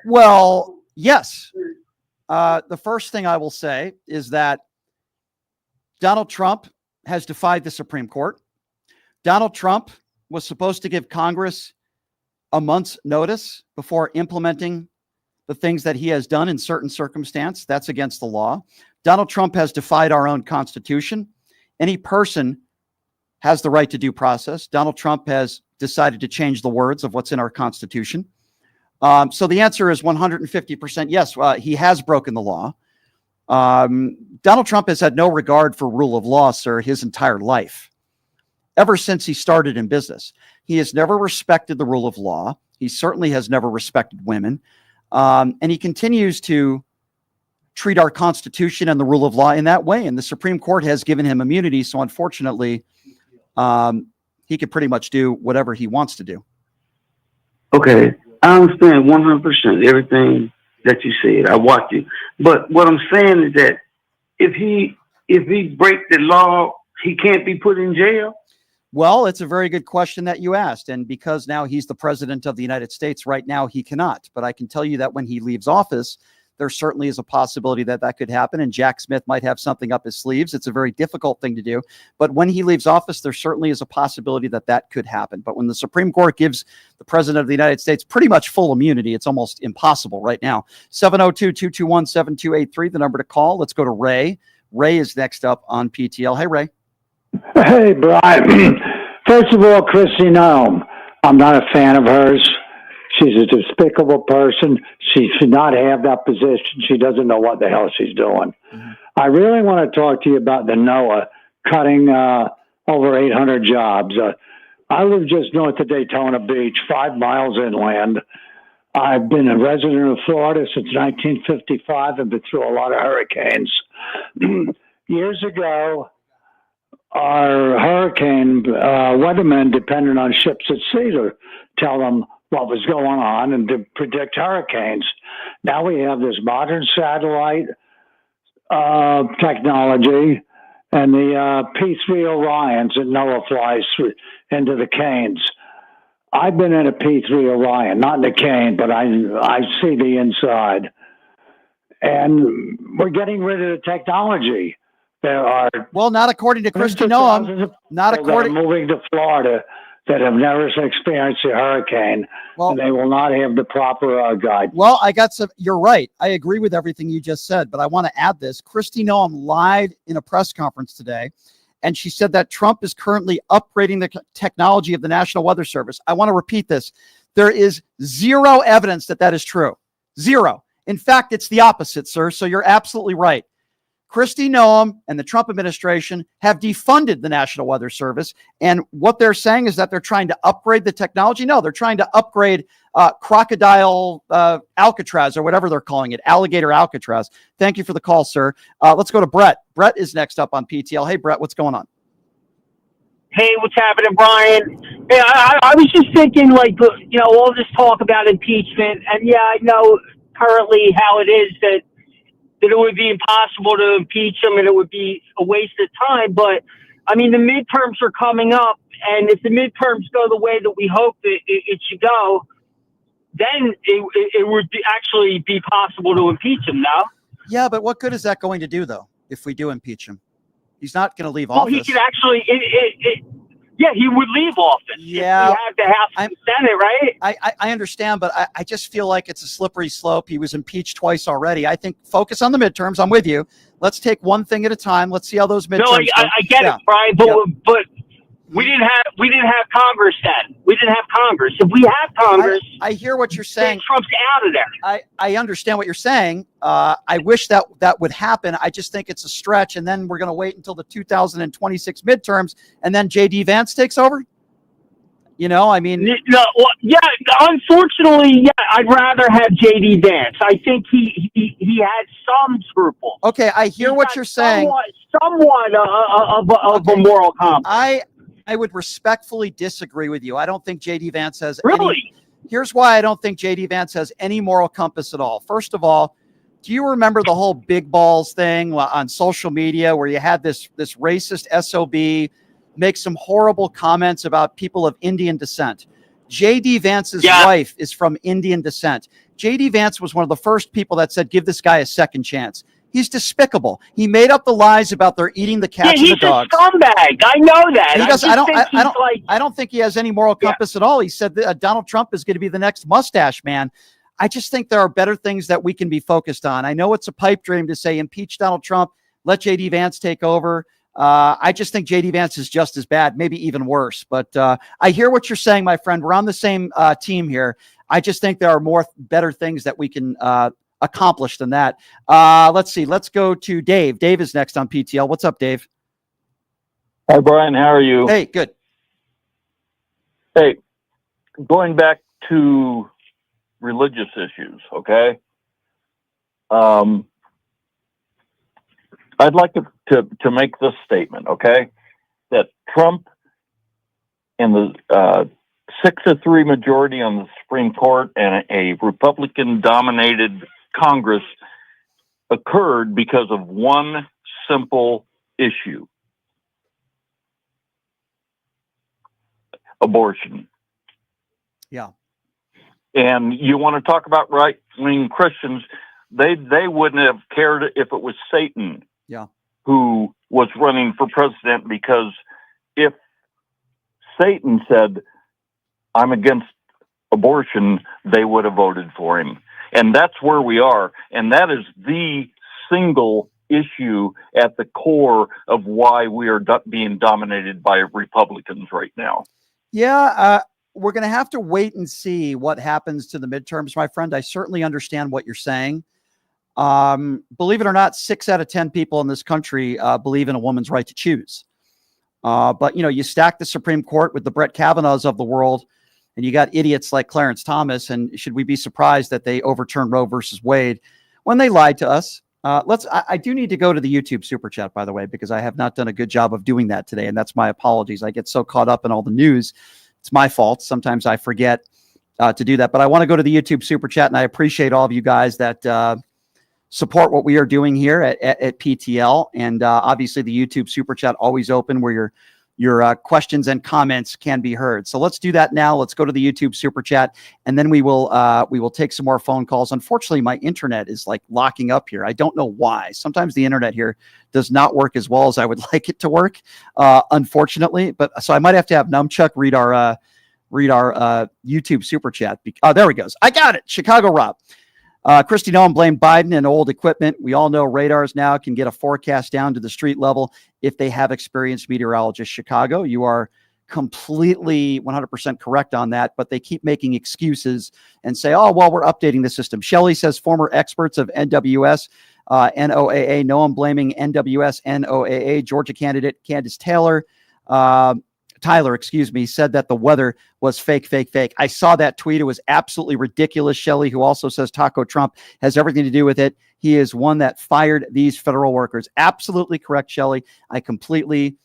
Well, yes. The first thing I will say is that Donald Trump has defied the Supreme Court. Donald Trump was supposed to give Congress a month's notice before implementing the things that he has done in certain circumstance. That's against the law. Donald Trump has defied our own Constitution. Any person has the right to due process. Donald Trump has decided to change the words of what's in our Constitution. So the answer is 150% yes. He has broken the law. Donald Trump has had no regard for rule of law, sir, his entire life. Ever since he started in business, he has never respected the rule of law. He certainly has never respected women. And he continues to treat our Constitution and the rule of law in that way. And the Supreme Court has given him immunity. So unfortunately, he can pretty much do whatever he wants to do. Okay, I understand 100% everything that you said. I watched you. But what I'm saying is that if he break the law, he can't be put in jail. Well, it's a very good question that you asked. And because now he's the president of the United States, right now he cannot. But I can tell you that when he leaves office, there certainly is a possibility that that could happen. And Jack Smith might have something up his sleeves. It's a very difficult thing to do. But when he leaves office, there certainly is a possibility that that could happen. But when the Supreme Court gives the president of the United States pretty much full immunity, it's almost impossible right now. 702-221-7283, the number to call. Let's go to Ray. Ray is next up on PTL. Hey, Ray. Hey, Brian. First of all, Kristi Noem, I'm not a fan of hers. She's a despicable person. She should not have that position. She doesn't know what the hell she's doing. Mm-hmm. I really want to talk to you about the NOAA cutting over 800 jobs. I live just north of Daytona Beach, 5 miles inland. I've been a resident of Florida since 1955 and been through a lot of hurricanes. Years ago, our hurricane weathermen depended on ships at sea to tell them what was going on and to predict hurricanes. Now we have this modern satellite technology and the P3 Orions that NOAA flies into the canes. I've been in a P3 Orion, not in the cane, but I see the inside. And we're getting rid of the technology. There are not according to Kristi Noem. Not according. Moving to Florida that have never experienced a hurricane, and they will not have the proper guidance. Well, I got some. You're right. I agree with everything you just said, but I want to add this. Kristi Noem lied in a press conference today, and she said that Trump is currently upgrading the technology of the National Weather Service. I want to repeat this. There is zero evidence that that is true. Zero. In fact, it's the opposite, sir. So you're absolutely right. Kristi Noem and the Trump administration have defunded the National Weather Service. And what they're saying is that they're trying to upgrade the technology. No, they're trying to upgrade crocodile Alcatraz or whatever they're calling it, alligator Alcatraz. Thank you for the call, sir. Let's go to Brett. Brett is next up on PTL. Hey, Brett, what's going on? Hey, what's happening, Brian? Hey, I was just thinking, all this talk about impeachment. And, yeah, I know currently how it is that it would be impossible to impeach him and it would be a waste of time. But, I mean, the midterms are coming up, and if the midterms go the way that we hope it should go, then it would actually be possible to impeach him, no? Yeah, but what good is that going to do, though, if we do impeach him? He's not going to leave office. Well, he could actually... Yeah, he would leave office. Yeah, if he had the House and Senate, right? I understand, but I just feel like it's a slippery slope. He was impeached twice already. I think focus on the midterms. I'm with you. Let's take one thing at a time. Let's see how those midterms go. I get it, Brian, but we didn't have Congress then. We didn't have Congress. If we have Congress, I hear what you're saying. Trump's out of there. I understand what you're saying. I wish that would happen. I just think it's a stretch, and then we're going to wait until the 2026 midterms, and then J.D. Vance takes over. You know, I mean, no, well, yeah. Unfortunately, yeah, I'd rather have J.D. Vance. I think he had some scruples. Okay, I hear what you're saying. Somewhat of a moral compass. I would respectfully disagree with you. I don't think J.D. Vance has really. Here's why I don't think J.D. Vance has any moral compass at all. First of all, do you remember the whole big balls thing on social media where you had this racist SOB make some horrible comments about people of Indian descent? J.D. Vance's wife is from Indian descent. J.D. Vance was one of the first people that said, give this guy a second chance. He's despicable. He made up the lies about they're eating the cats and the dogs. He's a scumbag. I know that. I don't think he has any moral compass at all. He said that Donald Trump is going to be the next mustache man. I just think there are better things that we can be focused on. I know it's a pipe dream to say impeach Donald Trump, let J.D. Vance take over. I just think J.D. Vance is just as bad, maybe even worse. But I hear what you're saying, my friend. We're on the same team here. I just think there are better things that we can accomplish than that. Let's see. Let's go to Dave. Dave is next on PTL. What's up, Dave? Hi, Brian. How are you? Hey, good. Hey, going back to religious issues, okay? I'd like to make this statement, okay? That Trump and the 6-3 majority on the Supreme Court and a Republican-dominated Congress occurred because of one simple issue. abortion. Yeah. And you want to talk about right-wing Christians, they wouldn't have cared if it was Satan who was running for president, because if Satan said, I'm against abortion, they would have voted for him. And that's where we are. And that is the single issue at the core of why we are being dominated by Republicans right now. Yeah, we're going to have to wait and see what happens to the midterms, my friend. I certainly understand what you're saying. Believe it or not, 6 out of 10 people in this country believe in a woman's right to choose. But, you know, you stack the Supreme Court with the Brett Kavanaughs of the world, and you got idiots like Clarence Thomas. And should we be surprised that they overturned Roe versus Wade when they lied to us? I do need to go to the YouTube super chat, by the way, because I have not done a good job of doing that today. And that's my apologies. I get so caught up in all the news. It's my fault. Sometimes I forget to do that, but I want to go to the YouTube super chat, and I appreciate all of you guys that support what we are doing here at PTL. And obviously the YouTube super chat always open where your questions and comments can be heard. So let's do that now. Let's go to the YouTube super chat, and then we will take some more phone calls. Unfortunately, my internet is like locking up here. I don't know why. Sometimes the internet here does not work as well as I would like it to work, unfortunately. But so I might have to have Numchuck read our YouTube super chat. Oh, there he goes. I got it. Chicago Rob. Christy Nolan blamed Biden and old equipment. We all know radars now can get a forecast down to the street level if they have experienced meteorologists. Chicago, you are completely 100% correct on that, but they keep making excuses and say, oh, well, we're updating the system. Shelley says former experts of NWS, NOAA, no one blaming NWS, NOAA. Georgia candidate Candace Tyler, said that the weather was fake. I saw that tweet. It was absolutely ridiculous. Shelley, who also says Taco Trump has everything to do with it. He is one that fired these federal workers. Absolutely correct, Shelley. I completely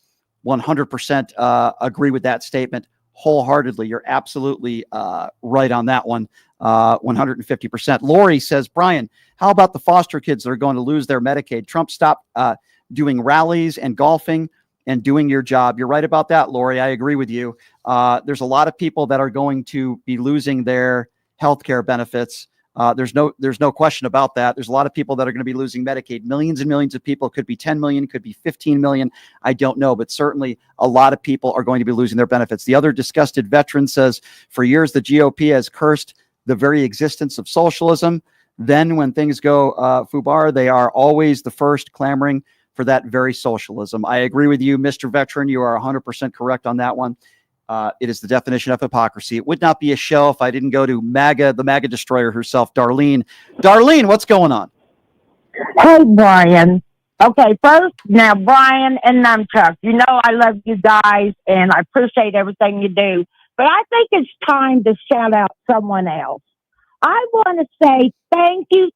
100% agree with that statement wholeheartedly. You're absolutely right on that one. 150%. Lori says, Brian, how about the foster kids that are going to lose their Medicaid? Trump stopped doing rallies and golfing and doing your job. You're right about that, Lori. I agree with you. There's a lot of people that are going to be losing their health care benefits. There's no question about that. There's a lot of people that are going to be losing Medicaid. Millions and millions of people. Could be 10 million, could be 15 million. I don't know, but certainly a lot of people are going to be losing their benefits. The other disgusted veteran says, for years, the GOP has cursed the very existence of socialism. Then when things go foobar, they are always the first clamoring for that very socialism. I agree with you, Mr. Veteran. You are 100% correct on that one. It is the definition of hypocrisy. It would not be a show if I didn't go to MAGA, the MAGA destroyer herself, Darlene. Darlene, what's going on? Hey, Brian. Okay, first, now, Brian and Numchuck, you know I love you guys, and I appreciate everything you do. But I think it's time to shout out someone else. I want to say thank you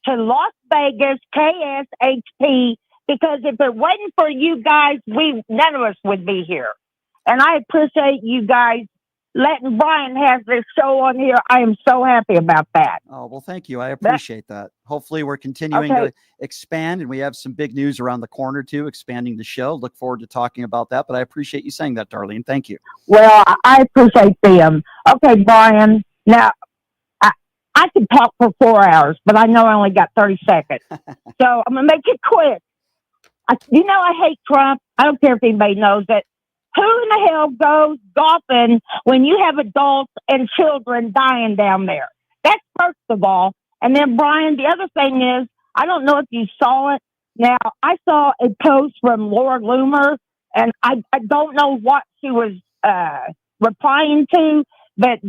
to Las Vegas, KSHP, because if it wasn't for you guys, none of us would be here. And I appreciate you guys letting Brian have this show on here. I am so happy about that. Oh, well, thank you. I appreciate that. Hopefully we're continuing to expand, and we have some big news around the corner too, expanding the show. Look forward to talking about that, but I appreciate you saying that, Darlene. Thank you. Well, I appreciate them. Okay, Brian. Now, I could talk for 4 hours, but I know I only got 30 seconds. So I'm going to make it quick. I hate Trump. I don't care if anybody knows it. Who in the hell goes golfing when you have adults and children dying down there? That's first of all. And then, Brian, the other thing is, I don't know if you saw it. Now, I saw a post from Laura Loomer, and I don't know what she was replying to, but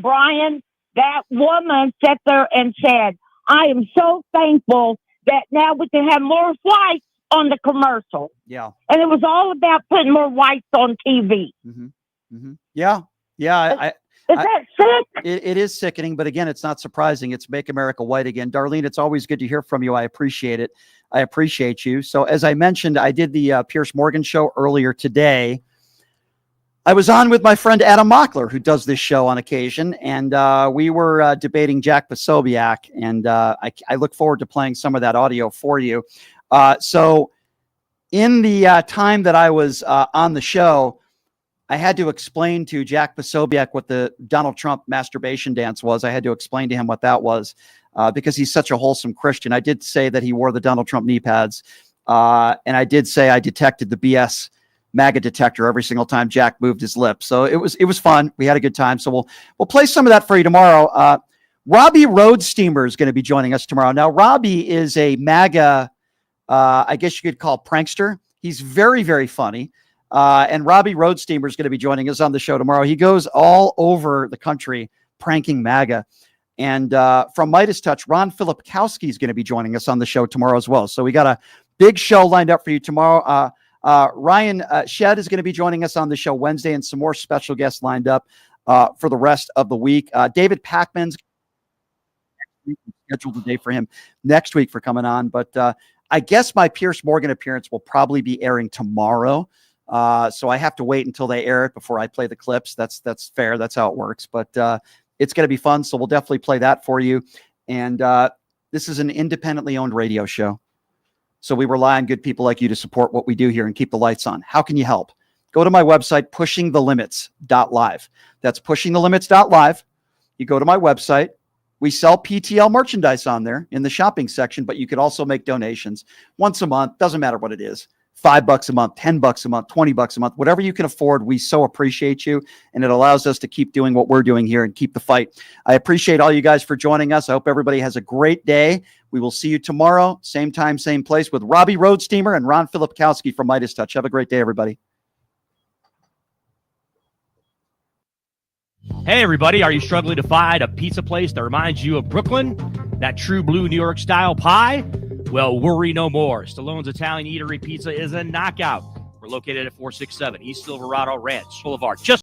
Brian, that woman sat there and said, I am so thankful that now we can have more whites on the commercial. Yeah. And it was all about putting more whites on TV. Mm-hmm. Mm-hmm. Yeah. Yeah. Is that sick? It is sickening, but again, it's not surprising. It's Make America White Again. Darlene, it's always good to hear from you. I appreciate it. I appreciate you. So as I mentioned, I did the Piers Morgan show earlier today. I was on with my friend Adam Mockler, who does this show on occasion, and we were debating Jack Posobiec, and I look forward to playing some of that audio for you. So in the time that I was on the show, I had to explain to Jack Posobiec what the Donald Trump masturbation dance was. I had to explain to him what that was because he's such a wholesome Christian. I did say that he wore the Donald Trump knee pads. And I did say I detected the BS MAGA detector every single time Jack moved his lips. So it was fun. We had a good time. So we'll play some of that for you tomorrow. Robbie Roadsteamer is going to be joining us tomorrow. Now, Robbie is a MAGA, I guess you could call prankster. He's very, very funny. And Robbie Roadsteamer is going to be joining us on the show tomorrow. He goes all over the country pranking MAGA. And from Midas Touch, Ron Filipkowski is going to be joining us on the show tomorrow as well. So we got a big show lined up for you tomorrow. Ryan Shedd is going to be joining us on the show Wednesday, and some more special guests lined up for the rest of the week. David Pakman's scheduled a day for him next week for coming on. But I guess my Pierce Morgan appearance will probably be airing tomorrow. So I have to wait until they air it before I play the clips. That's fair. That's how it works. But it's going to be fun. So we'll definitely play that for you. And this is an independently owned radio show. So we rely on good people like you to support what we do here and keep the lights on. How can you help? Go to my website, pushingthelimits.live. That's pushingthelimits.live. You go to my website. We sell PTL merchandise on there in the shopping section, but you could also make donations once a month. Doesn't matter what it is. $5 a month, $10 a month, $20 a month, whatever you can afford. We so appreciate you, and it allows us to keep doing what we're doing here and keep the fight. I appreciate all you guys for joining us. I hope everybody has a great day. We will see you tomorrow, same time, same place, with Robbie Roadsteamer and Ron Filipkowski from Midas Touch. Have a great day, everybody. Hey, everybody. Are you struggling to find a pizza place that reminds you of Brooklyn? That true blue New York style pie? Well, worry no more. Stallone's Italian Eatery Pizza is a knockout. We're located at 467 East Silverado Ranch Boulevard. Just